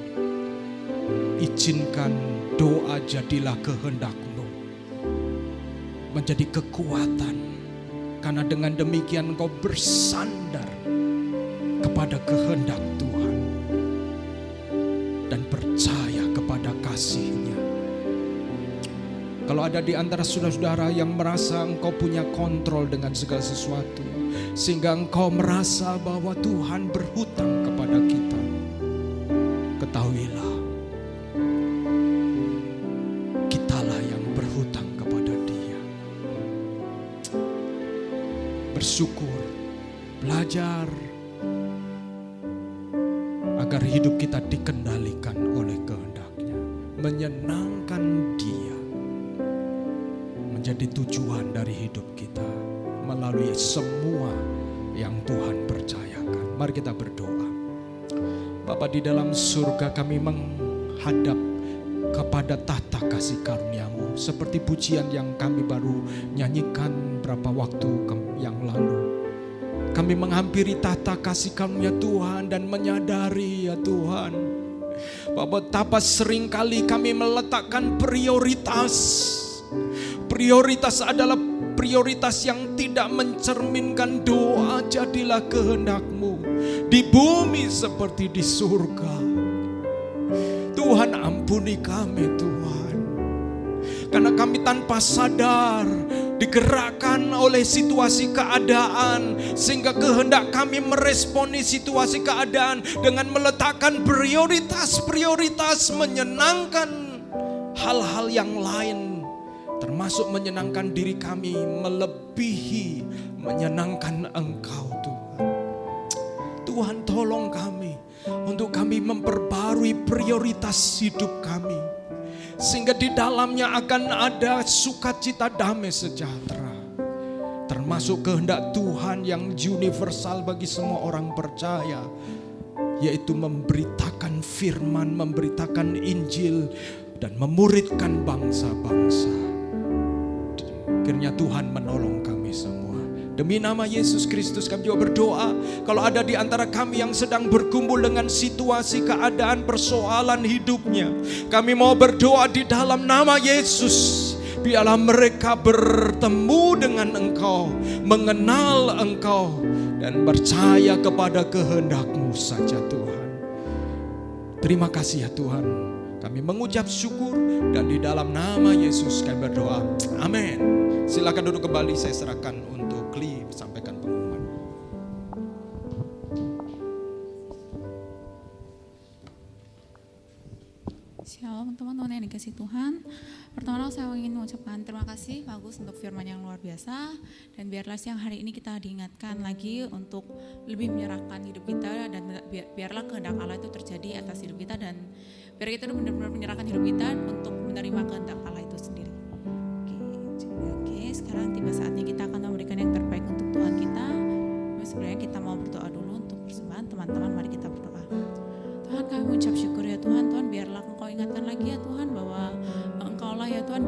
S2: izinkan doa jadilah kehendak-Mu menjadi kekuatan, karena dengan demikian kau bersandar kepada kehendak Tuhan dan percaya kepada kasih-Nya. Kalau ada di antara saudara-saudara yang merasa engkau punya kontrol dengan segala sesuatu, sehingga engkau merasa bahwa Tuhan berhutang kepada kita, ketahuilah, kitalah yang berhutang kepada Dia. Bersyukur, belajar agar hidup kita dikendalikan oleh kehendak-Nya, menyenangkan Dia menjadi tujuan dari hidup kita melalui semua yang Tuhan percayakan. Mari kita berdoa. Bapa di dalam surga, kami menghadap kepada tahta kasih karunia-Mu, seperti pujian yang kami baru nyanyikan beberapa waktu yang lalu. Kami menghampiri tahta kasih karunia Tuhan dan menyadari, ya Tuhan, bahwa betapa seringkali kami meletakkan prioritas. Prioritas adalah prioritas yang tidak mencerminkan doa jadilah kehendak-Mu di bumi seperti di surga. Tuhan, ampuni kami Tuhan, karena kami tanpa sadar digerakkan oleh situasi keadaan, sehingga kehendak kami meresponi situasi keadaan dengan meletakkan prioritas-prioritas menyenangkan hal-hal yang lain, termasuk menyenangkan diri kami melebihi menyenangkan Engkau Tuhan. Tuhan, tolong kami untuk kami memperbarui prioritas hidup kami, sehingga di dalamnya akan ada sukacita damai sejahtera, termasuk kehendak Tuhan yang universal bagi semua orang percaya, yaitu memberitakan firman, memberitakan Injil, dan memuridkan bangsa-bangsa. Kiranya Tuhan menolong kami semua. Demi nama Yesus Kristus kami juga berdoa. Kalau ada di antara kami yang sedang bergumul dengan situasi, keadaan, persoalan hidupnya, kami mau berdoa di dalam nama Yesus. Biarlah mereka bertemu dengan Engkau, mengenal Engkau, dan percaya kepada kehendak-Mu saja Tuhan. Terima kasih ya Tuhan. Kami mengucap syukur dan di dalam nama Yesus kami berdoa. Amin. Silakan duduk kembali, saya serahkan untuk Kli sampaikan pengumuman.
S3: Shalom teman-teman yang dikasih Tuhan. Pertama saya ingin mengucapkan terima kasih Pak Agus untuk firman yang luar biasa. Dan biarlah siang hari ini kita diingatkan lagi untuk lebih menyerahkan hidup kita. Dan biarlah kehendak Allah itu terjadi atas hidup kita. Dan biar kita benar-benar menyerahkan hidup kita untuk menerima kehendak Allah itu sendiri. Oke, sekarang tiba saatnya kita akan memberikan yang terbaik untuk Tuhan kita. Sebenarnya kita mau berdoa dulu untuk persembahan. Teman-teman mari kita berdoa. Tuhan, kami mengucap syukur ya Tuhan. Tuhan biarlah Engkau ingatkan lagi ya Tuhan bahwa Engkaulah ya Tuhan,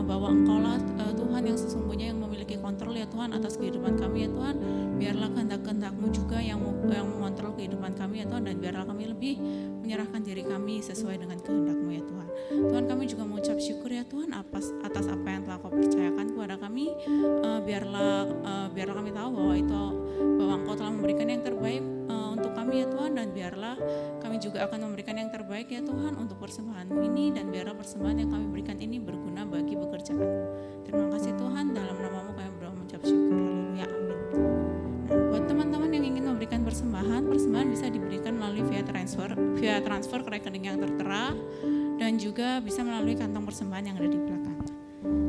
S3: bahwa Engkaulah Tuhan yang sesungguhnya yang memiliki kontrol ya Tuhan atas kehidupan kami ya Tuhan. Biarlah kehendak-kehendak-Mu juga yang mengontrol kehidupan kami ya Tuhan. Dan biarlah kami lebih menyerahkan diri kami sesuai dengan kehendak-Mu ya Tuhan. Tuhan, kami juga mengucap syukur ya Tuhan atas apa yang telah Kau percayakan kepada kami. Biarlah kami tahu bahwa Engkau telah memberikan yang terbaik untuk kami ya Tuhan. Dan biarlah kami juga akan memberikan yang terbaik ya Tuhan untuk persembahan-Mu ini. Dan biarlah persembahan yang kami berikan ini berguna bagi pekerjaan-Mu. Terima kasih Tuhan, dalam nama-Mu kami berdoa mengucap syukur. Haleluya, amin. Nah, buat teman-teman yang ingin memberikan persembahan bisa diberikan melalui via transfer ke rekening yang tertera. Dan juga bisa melalui kantong persembahan yang ada di belakang.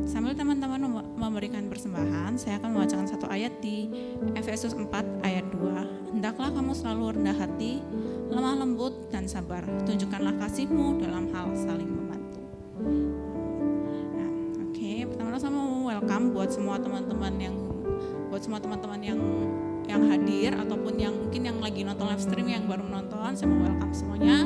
S3: Sambil teman-teman memberikan persembahan, saya akan membacakan satu ayat di Efesus 4 ayat 2. Hendaklah kamu selalu rendah hati, lemah lembut dan sabar. Tunjukkanlah kasih-Mu dalam hal saling membantu. Nah, oke, pertama-tama saya mau welcome buat semua teman-teman yang hadir ataupun yang mungkin yang lagi nonton live stream yang baru nonton, saya mau welcome semuanya.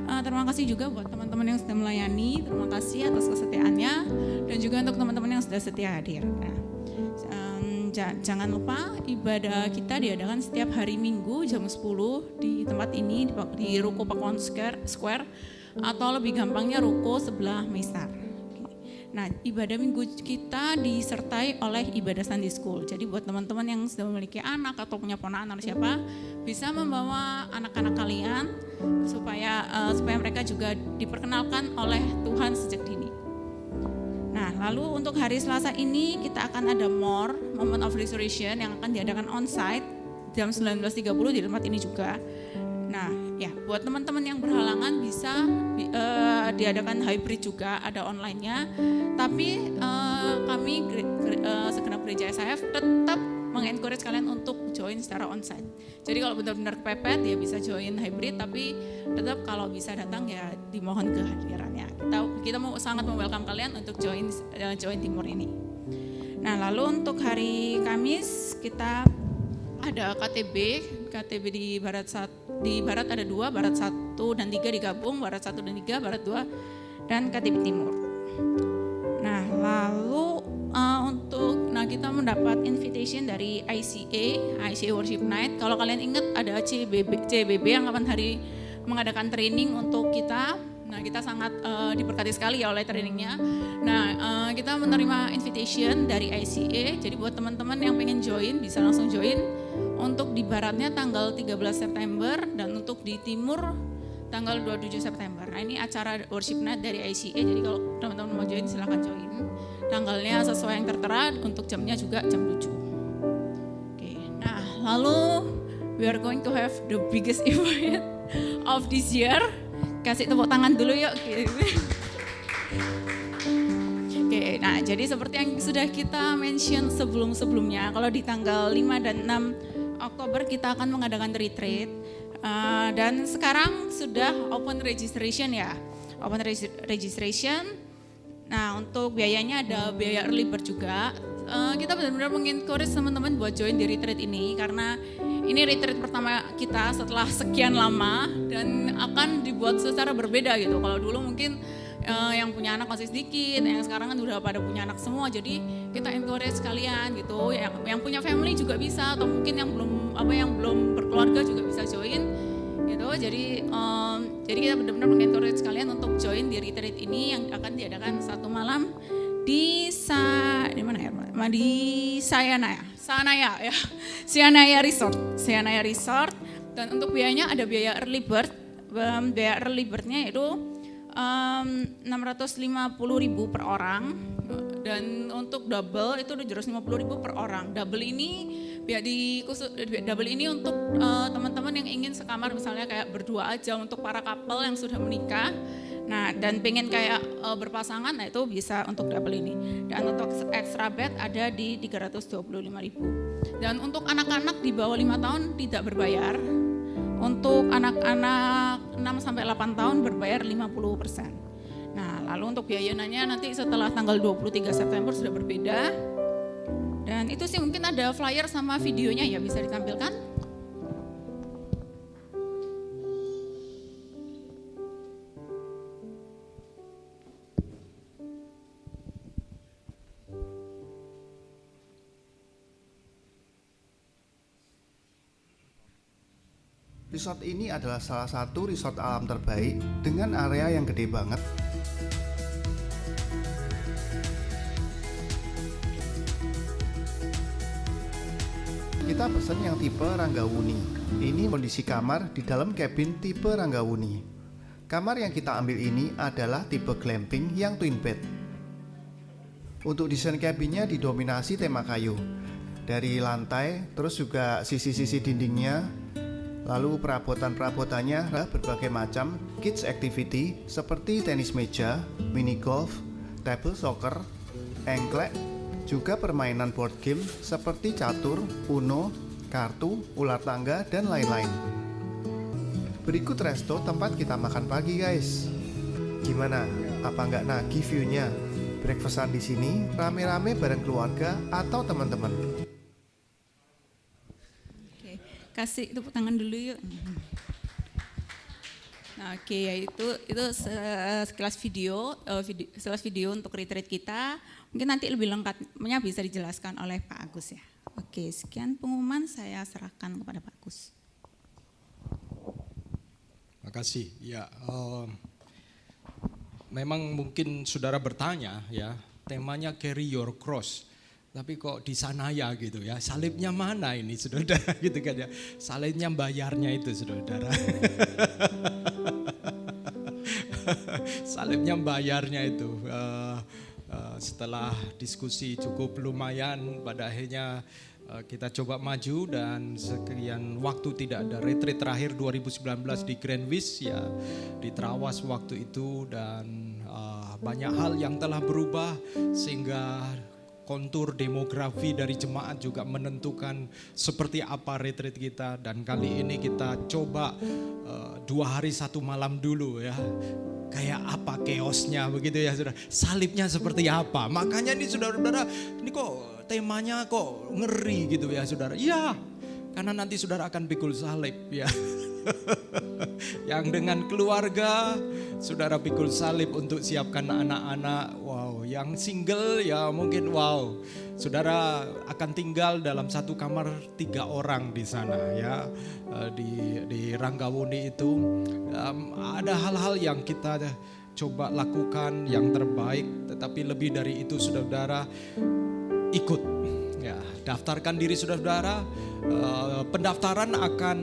S3: Terima kasih juga buat teman-teman yang sudah melayani, terima kasih atas kesetiaannya, dan juga untuk teman-teman yang sudah setia hadir. Nah, jangan lupa ibadah kita diadakan setiap hari Minggu jam 10 di tempat ini di Ruko Pakuan Square atau lebih gampangnya Ruko sebelah Mesar. Nah, ibadah minggu kita disertai oleh ibadah Sunday School. Jadi buat teman-teman yang sudah memiliki anak atau punya ponakan atau siapa, bisa membawa anak-anak kalian supaya mereka juga diperkenalkan oleh Tuhan sejak dini. Nah, lalu untuk hari Selasa ini kita akan ada Moment of Restoration yang akan diadakan on-site jam 19.30 di tempat ini juga. Nah, ya buat teman-teman yang berhalangan bisa diadakan hybrid juga, ada online-nya. Tapi kami segenap gereja SAF tetap mengencourage kalian untuk join secara onsite. Jadi kalau benar-benar kepepet ya bisa join hybrid, tapi tetap kalau bisa datang ya dimohon kehadirannya. Kita mau sangat welcome kalian untuk join Timur ini. Nah, lalu untuk hari Kamis kita ada KTB di Barat ada 2, Barat 1 dan 3 digabung, Barat 1 dan 3, Barat 2 dan KTB Timur. Nah, lalu kita mendapat invitation dari ICA Worship Night. Kalau kalian ingat ada CBB yang kapan hari mengadakan training untuk kita. Nah, kita sangat diberkati sekali ya oleh trainingnya. Nah, kita menerima invitation dari ICA. Jadi buat teman-teman yang pengen join bisa langsung join. Untuk di baratnya tanggal 13 September dan untuk di timur tanggal 27 September. Nah, ini acara worship night dari ICA. Jadi kalau teman-teman mau join silahkan join. Tanggalnya sesuai yang tertera, untuk jamnya juga jam 7. Oke. Nah, lalu we are going to have the biggest event of this year. Kasih tepuk tangan dulu yuk. Oke, nah jadi seperti yang sudah kita mention sebelum-sebelumnya, kalau di tanggal 5 dan 6 Oktober kita akan mengadakan retreat. Dan sekarang sudah open registration ya. Open registration. Nah, untuk biayanya ada biaya early bird juga. Kita benar-benar mengencourage teman-teman buat join di retreat ini karena ini retreat pertama kita setelah sekian lama dan akan dibuat secara berbeda gitu. Kalau dulu mungkin yang punya anak masih sedikit, yang sekarang kan udah pada punya anak semua. Jadi kita encourage kalian gitu. Yang punya family juga bisa, atau mungkin yang belum berkeluarga juga bisa join gitu. Jadi kita benar-benar mengencourage kalian untuk join di retreat ini yang akan diadakan satu malam di Sianaya Resort. Dan untuk biayanya ada biaya early bird. Biaya early birdnya itu 650.000 per orang, dan untuk double itu 750.000 per orang. Double ini untuk teman-teman yang ingin sekamar, misalnya kayak berdua aja, untuk para couple yang sudah menikah. Nah, dan pengen kayak berpasangan, nah itu bisa untuk double ini. Dan untuk extra bed ada di 325.000. Dan untuk anak-anak di bawah 5 tahun tidak berbayar. Untuk anak-anak 6 sampai 8 tahun berbayar 50%. Nah, lalu untuk biayanya nanti setelah tanggal 23 September sudah berbeda. Dan itu sih, mungkin ada flyer sama videonya ya, bisa ditampilkan.
S4: Resort ini adalah salah satu resort alam terbaik dengan area yang gede banget. Kita pesen yang tipe Ranggawuni. Ini kondisi kamar di dalam cabin tipe Ranggawuni. Kamar yang kita ambil ini adalah tipe glamping yang twin bed. Untuk desain cabinnya didominasi tema kayu. Dari lantai, terus juga sisi-sisi dindingnya. Lalu perabotan-perabotannya berbagai macam kids activity seperti tenis meja, mini golf, table soccer, engklek, juga permainan board game seperti catur, uno, kartu, ular tangga, dan lain-lain. Berikut resto tempat kita makan pagi, guys. Gimana? Apa nggak nagih view-nya? Breakfastan di sini rame-rame bareng keluarga atau teman-teman.
S3: Kasih tepuk tangan dulu yuk. Nah, oke, ya itu sekilas video untuk retreat kita. Mungkin nanti lebih lengkapnya bisa dijelaskan oleh Pak Agus ya. Oke, sekian pengumuman, saya serahkan kepada Pak Agus.
S2: Makasih. Ya, memang mungkin saudara bertanya ya, temanya carry your cross. Tapi kok di sana ya gitu ya, salibnya mana ini saudara gitu kan ya, salibnya bayarnya itu saudara. Salibnya bayarnya itu. Setelah diskusi cukup lumayan, pada akhirnya kita coba maju, dan sekian waktu tidak ada. Retreat terakhir 2019 di Grand Wish ya, di Trawas waktu itu, dan banyak hal yang telah berubah sehingga kontur demografi dari jemaat juga menentukan seperti apa retreat kita. Dan kali ini kita coba 2 hari 1 malam dulu ya. Kayak apa chaosnya begitu ya saudara. Salibnya seperti apa. Makanya ini saudara-saudara, ini kok temanya kok ngeri gitu ya saudara. Iya, karena nanti saudara akan pikul salib ya. Yang dengan keluarga, saudara pikul salib untuk siapkan anak-anak. Wow, yang single ya mungkin wow, saudara akan tinggal dalam satu kamar 3 orang di sana ya, di Ranggawuni itu. Ada hal-hal yang kita coba lakukan yang terbaik, tetapi lebih dari itu saudara ikut ya, daftarkan diri saudara. Pendaftaran akan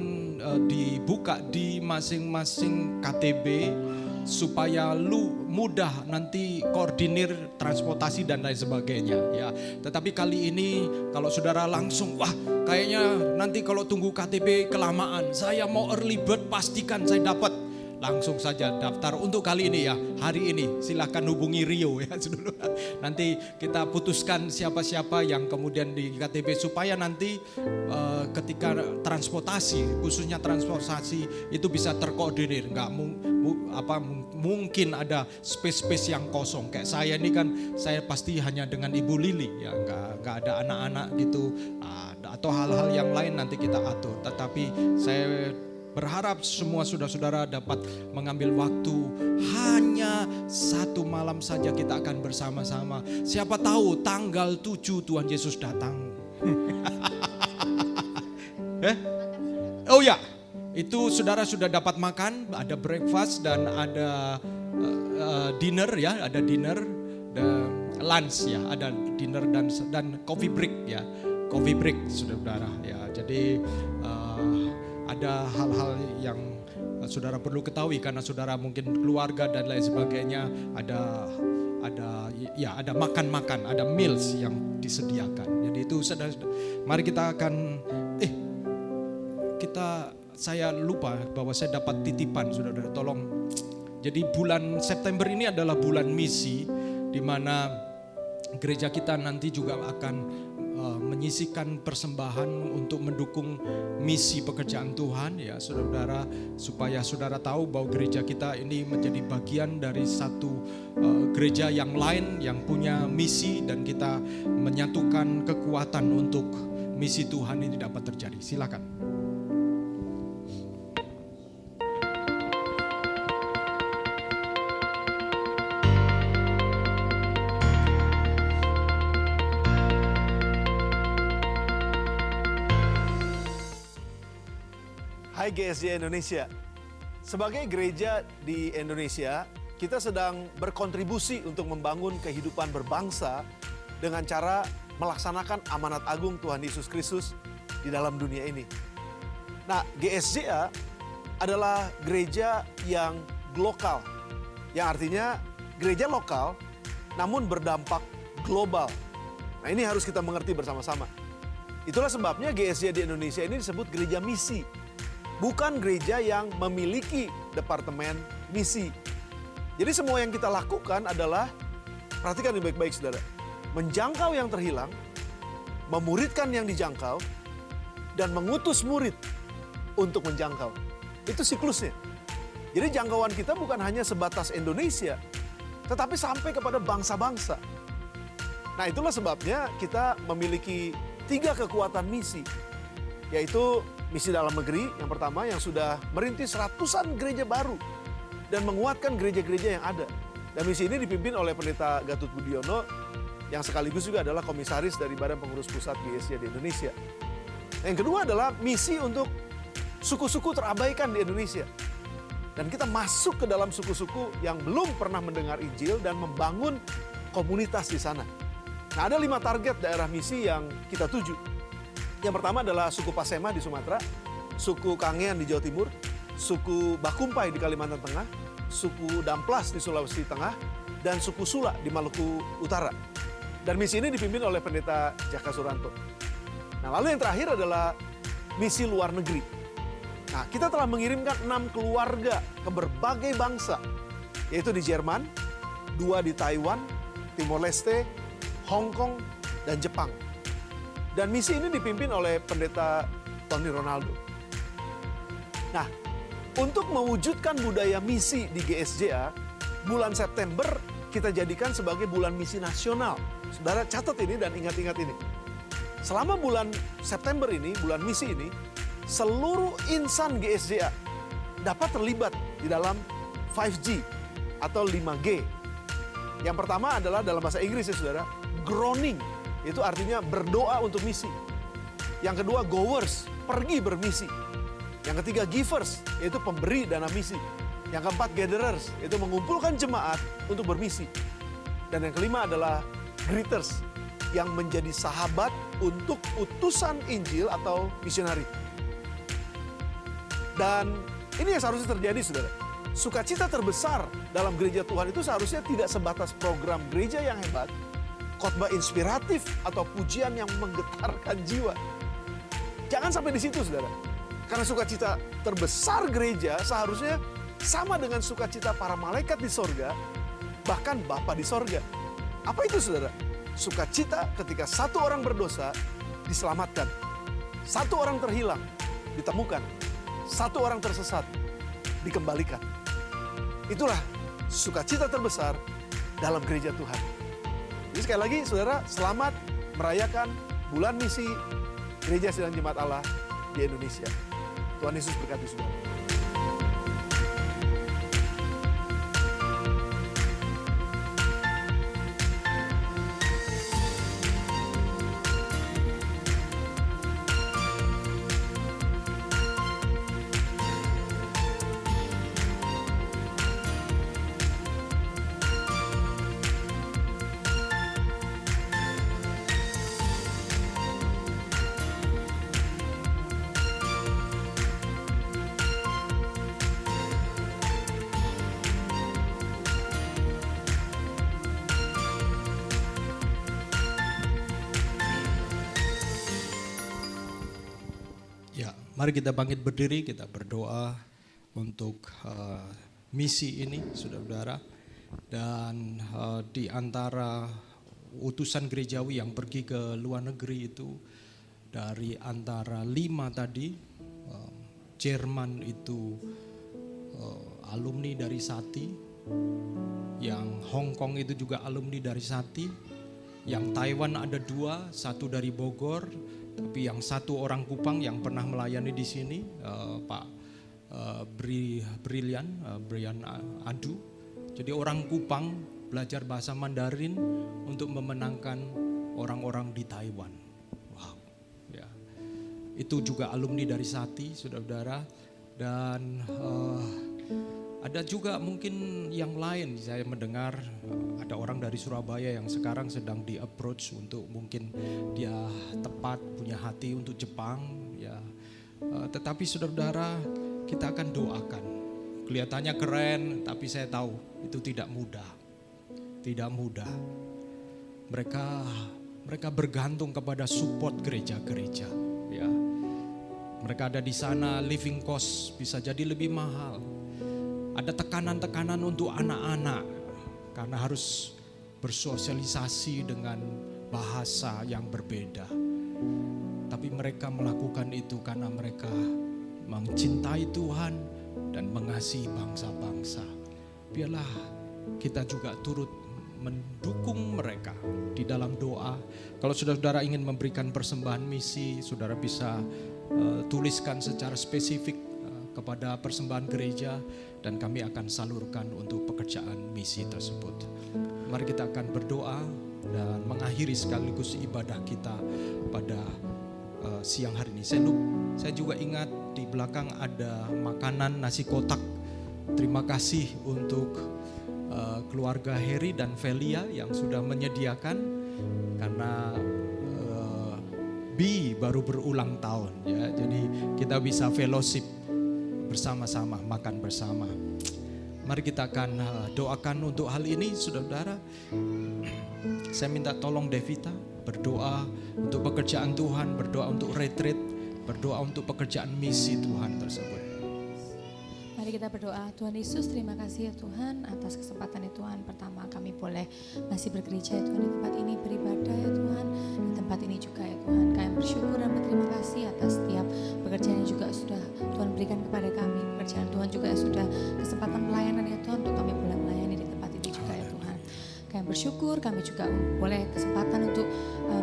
S2: dibuka di masing-masing KTB supaya lu mudah nanti koordinir transportasi dan lain sebagainya ya. Tetapi kali ini kalau saudara langsung, wah kayaknya nanti kalau tunggu KTB kelamaan, saya mau early bird, pastikan saya dapat. Langsung saja daftar untuk kali ini ya, hari ini silahkan hubungi Rio ya saudara. Nanti kita putuskan siapa-siapa yang kemudian di KTB supaya nanti ketika transportasi, khususnya transportasi itu bisa terkoordinir. Nggak mungkin ada space-space yang kosong. Kayak saya ini kan, saya pasti hanya dengan Ibu Lili ya, nggak ada anak-anak gitu, atau hal-hal yang lain nanti kita atur. Tetapi saya berharap semua saudara-saudara dapat mengambil waktu, hanya 1 malam saja kita akan bersama-sama. Siapa tahu tanggal 7 Tuhan Yesus datang. Oh ya, itu saudara sudah dapat makan, ada breakfast dan ada dinner ya, ada dinner dan lunch ya, ada dinner dan coffee break ya, coffee break saudara ya. Jadi ada hal-hal yang saudara perlu ketahui karena saudara mungkin keluarga dan lain sebagainya ada makan-makan, ada meals yang disediakan. Jadi itu saudara, mari kita akan saya lupa bahwa saya dapat titipan, saudara, tolong. Jadi bulan September ini adalah bulan misi, di mana gereja kita nanti juga akan menyisikan persembahan untuk mendukung misi pekerjaan Tuhan, ya saudara, supaya saudara tahu bahwa gereja kita ini menjadi bagian dari satu gereja yang lain yang punya misi, dan kita menyatukan kekuatan untuk misi Tuhan ini dapat terjadi. Silakan.
S5: Hai GSJ Indonesia, sebagai gereja di Indonesia, kita sedang berkontribusi untuk membangun kehidupan berbangsa dengan cara melaksanakan amanat agung Tuhan Yesus Kristus di dalam dunia ini. Nah, GSJA adalah gereja yang lokal, yang artinya gereja lokal namun berdampak global. Nah, ini harus kita mengerti bersama-sama. Itulah sebabnya GSJ di Indonesia ini disebut gereja misi. Bukan gereja yang memiliki departemen misi. Jadi semua yang kita lakukan adalah, perhatikan ini baik-baik saudara, menjangkau yang terhilang, memuridkan yang dijangkau, dan mengutus murid untuk menjangkau. Itu siklusnya. Jadi jangkauan kita bukan hanya sebatas Indonesia, tetapi sampai kepada bangsa-bangsa. Nah, itulah sebabnya kita memiliki 3 kekuatan misi, yaitu misi dalam negeri yang pertama, yang sudah merintis ratusan gereja baru dan menguatkan gereja-gereja yang ada. Dan misi ini dipimpin oleh Pendeta Gatot Budiono yang sekaligus juga adalah komisaris dari Badan Pengurus Pusat GSJ di Indonesia. Yang kedua adalah misi untuk suku-suku terabaikan di Indonesia. Dan kita masuk ke dalam suku-suku yang belum pernah mendengar Injil dan membangun komunitas di sana. Nah, ada 5 target daerah misi yang kita tuju. Yang pertama adalah suku Pasema di Sumatera, suku Kangean di Jawa Timur, suku Bakumpai di Kalimantan Tengah, suku Damplas di Sulawesi Tengah, dan suku Sula di Maluku Utara. Dan misi ini dipimpin oleh Pendeta Jaka Suranto. Nah, lalu yang terakhir adalah misi luar negeri. Nah, kita telah mengirimkan 6 keluarga ke berbagai bangsa, yaitu di Jerman, 2 di Taiwan, Timor Leste, Hong Kong, dan Jepang. Dan misi ini dipimpin oleh Pendeta Tony Ronaldo. Nah, untuk mewujudkan budaya misi di GSJA, bulan September kita jadikan sebagai bulan misi nasional. Saudara catat ini dan ingat-ingat ini. Selama bulan September ini, bulan misi ini, seluruh insan GSJA dapat terlibat di dalam 5G atau 5G. Yang pertama adalah dalam bahasa Inggris ya saudara, groaning. Itu artinya berdoa untuk misi. Yang kedua, goers, pergi bermisi. Yang ketiga, givers, yaitu pemberi dana misi. Yang keempat, gatherers, yaitu mengumpulkan jemaat untuk bermisi. Dan yang kelima adalah greeters, yang menjadi sahabat untuk utusan Injil atau misionari. Dan ini yang seharusnya terjadi, saudara. Sukacita terbesar dalam gereja Tuhan itu seharusnya tidak sebatas program gereja yang hebat, khotbah inspiratif atau pujian yang menggetarkan jiwa. Jangan sampai di situ, saudara. Karena sukacita terbesar gereja seharusnya sama dengan sukacita para malaikat di sorga, bahkan Bapa di sorga. Apa itu, saudara? Sukacita ketika satu orang berdosa diselamatkan, satu orang terhilang ditemukan, satu orang tersesat dikembalikan. Itulah sukacita terbesar dalam gereja Tuhan. Jadi sekali lagi saudara, selamat merayakan bulan misi Gereja Sidang Jemaat Allah di Indonesia. Tuhan Yesus berkati saudara.
S2: Ya, mari kita bangkit berdiri, kita berdoa untuk misi ini, saudara-saudara. Dan di antara utusan gerejawi yang pergi ke luar negeri itu, dari antara 5 tadi, Jerman itu alumni dari Sati, yang Hong Kong itu juga alumni dari Sati, yang Taiwan ada 2, 1 dari Bogor, tapi yang 1 orang Kupang yang pernah melayani di sini, Pak Brian Adu. Jadi orang Kupang belajar bahasa Mandarin untuk memenangkan orang-orang di Taiwan. Wow, ya. Itu juga alumni dari Sati, saudara-saudara. Dan ada juga mungkin yang lain, saya mendengar ada orang dari Surabaya yang sekarang sedang di approach untuk mungkin dia tepat punya hati untuk Jepang, ya. Tetapi saudara-saudara, kita akan doakan. Kelihatannya keren, tapi saya tahu itu tidak mudah. Tidak mudah. Mereka bergantung kepada support gereja-gereja, ya. Mereka ada di sana, living cost bisa jadi lebih mahal. Ada tekanan-tekanan untuk anak-anak karena harus bersosialisasi dengan bahasa yang berbeda. Tapi mereka melakukan itu karena mereka mencintai Tuhan dan mengasihi bangsa-bangsa. Biarlah kita juga turut mendukung mereka di dalam doa. Kalau saudara-saudara ingin memberikan persembahan misi, saudara bisa tuliskan secara spesifik kepada persembahan gereja dan kami akan salurkan untuk pekerjaan misi tersebut. Mari kita akan berdoa dan mengakhiri sekaligus ibadah kita pada siang hari ini. Saya juga ingat di belakang ada makanan nasi kotak. Terima kasih untuk keluarga Heri dan Velia yang sudah menyediakan, karena Bi baru berulang tahun, ya. Jadi kita bisa fellowship bersama-sama, makan bersama. Mari kita akan doakan untuk hal ini, saudara-saudara. Saya minta tolong Devita berdoa untuk pekerjaan Tuhan, berdoa untuk retreat, berdoa untuk pekerjaan misi Tuhan tersebut.
S6: Mari kita berdoa. Tuhan Yesus, terima kasih ya Tuhan atas kesempatan ya Tuhan. Pertama kami boleh masih bergereja ya Tuhan di tempat ini, beribadah ya Tuhan di tempat ini juga ya Tuhan. Kami bersyukur dan berterima kasih atas setiap pekerjaan yang juga sudah Tuhan berikan kepada kami. Pekerjaan Tuhan juga sudah kesempatan pelayanan ya Tuhan untuk kami boleh melayani di tempat ini juga ya Tuhan. Kami bersyukur, kami juga boleh kesempatan untuk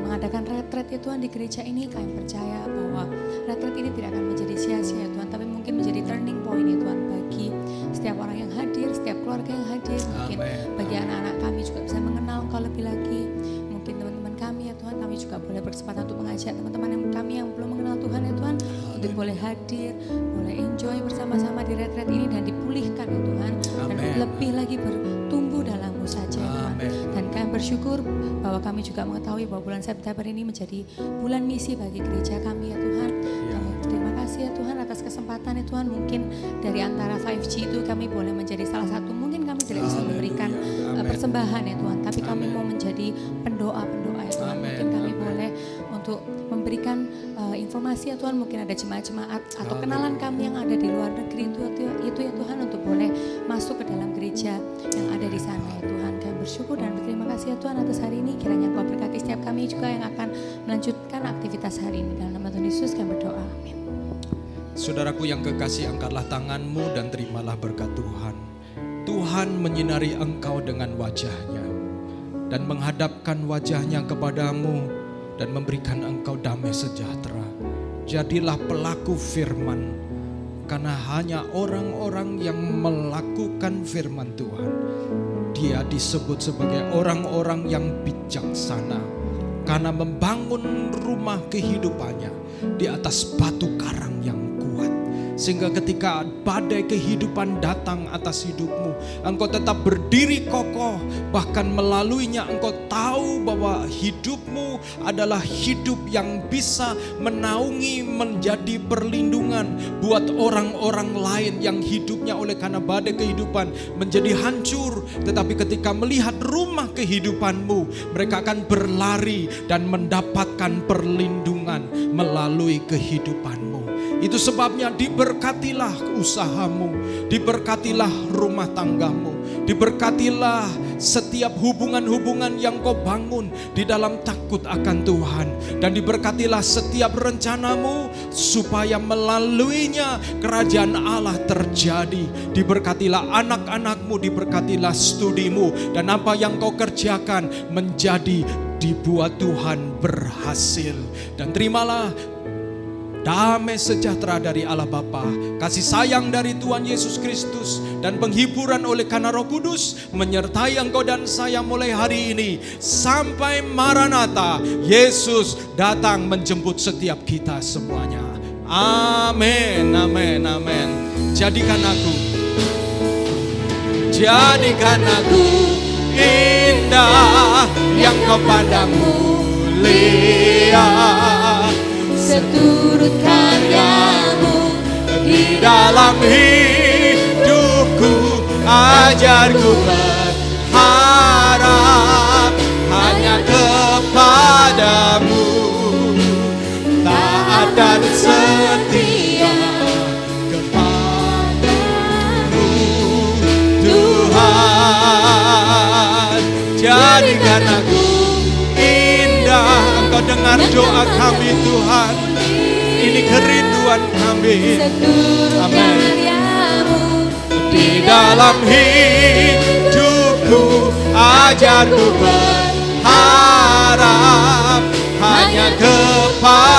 S6: mengadakan retreat ya Tuhan di gereja ini. Kami percaya bahwa retreat ini tidak akan menjadi sia-sia ya Tuhan, tapi mungkin menjadi turning point ya Tuhan bagi setiap orang yang hadir, setiap keluarga yang hadir. Mungkin bagi anak-anak kami juga bisa mengenal Engkau lebih lagi. Mungkin teman-teman kami ya Tuhan, kami juga boleh berkesempatan untuk mengajak teman-teman kami yang belum mengenal Tuhan ya Tuhan, untuk boleh hadir, boleh enjoy bersama-sama di retreat ini dan dipulihkan ya Tuhan. Dan lebih lagi bertumbuh dalam-Mu saja ya Tuhan. Dan kami bersyukur bahwa kami juga mengetahui bahwa bulan September ini menjadi bulan misi bagi gereja kami ya Tuhan. Kami terima kasih ya Tuhan atas kesempatan ya Tuhan. Mungkin dari antara 5G itu kami boleh menjadi salah satu, mungkin kami tidak bisa memberikan persembahan ya Tuhan, tapi kami mau menjadi pendoa-pendoa ya Tuhan. Mungkin kami boleh untuk memberikan informasi ya Tuhan, mungkin ada jemaat-jemaat atau kenalan kami yang ada di luar negeri itu ya Tuhan, untuk boleh masuk ke dalam gereja yang ada di sana ya Tuhan. Kami bersyukur dan berterima kasih ya Tuhan atas hari ini. Kiranya Kau berkati setiap kami juga yang akan melanjutkan aktivitas hari ini. Dalam nama Tuhan Yesus kami berdoa, amin.
S2: Saudaraku yang kekasih, angkatlah tanganmu dan terimalah berkat Tuhan. Tuhan menyinari engkau dengan wajah-Nya dan menghadapkan wajah-Nya kepadamu dan memberikan engkau damai sejahtera. Jadilah pelaku firman, karena hanya orang-orang yang melakukan firman Tuhan, dia disebut sebagai orang-orang yang bijaksana, karena membangun rumah kehidupannya di atas batu karang yang kuat. Sehingga ketika badai kehidupan datang atas hidupmu, engkau tetap berdiri kokoh. Bahkan melaluinya engkau tahu bahwa hidupmu adalah hidup yang bisa menaungi, menjadi perlindungan buat orang-orang lain yang hidupnya oleh karena badai kehidupan menjadi hancur. Tetapi ketika melihat rumah kehidupanmu, mereka akan berlari dan mendapatkan perlindungan melalui kehidupanmu. Itu sebabnya diberkatilah usahamu, diberkatilah rumah tanggamu, diberkatilah setiap hubungan-hubungan yang kau bangun di dalam takut akan Tuhan. Dan diberkatilah setiap rencanamu supaya melaluinya kerajaan Allah terjadi. Diberkatilah anak-anakmu, diberkatilah studimu, dan apa yang kau kerjakan menjadi dibuat Tuhan berhasil. Dan terimalah damai sejahtera dari Allah Bapa, kasih sayang dari Tuhan Yesus Kristus, dan penghiburan oleh karena Roh Kudus menyertai engkau dan saya mulai hari ini sampai Maranatha. Yesus datang menjemput setiap kita semuanya. Amin, amin, amin. Jadikan aku indah yang kau pandang mulia,
S6: Seturut karyamu
S2: di dalam hidupku, ajarku berharap hanya kepadamu, taat dan setia kepadamu Tuhan. Jadikan aku indah. Engkau dengar doa kami Tuhan, ini kerinduan kami.
S6: karyamu
S2: Di dalam hidupku, ajarku berharap hanya kepada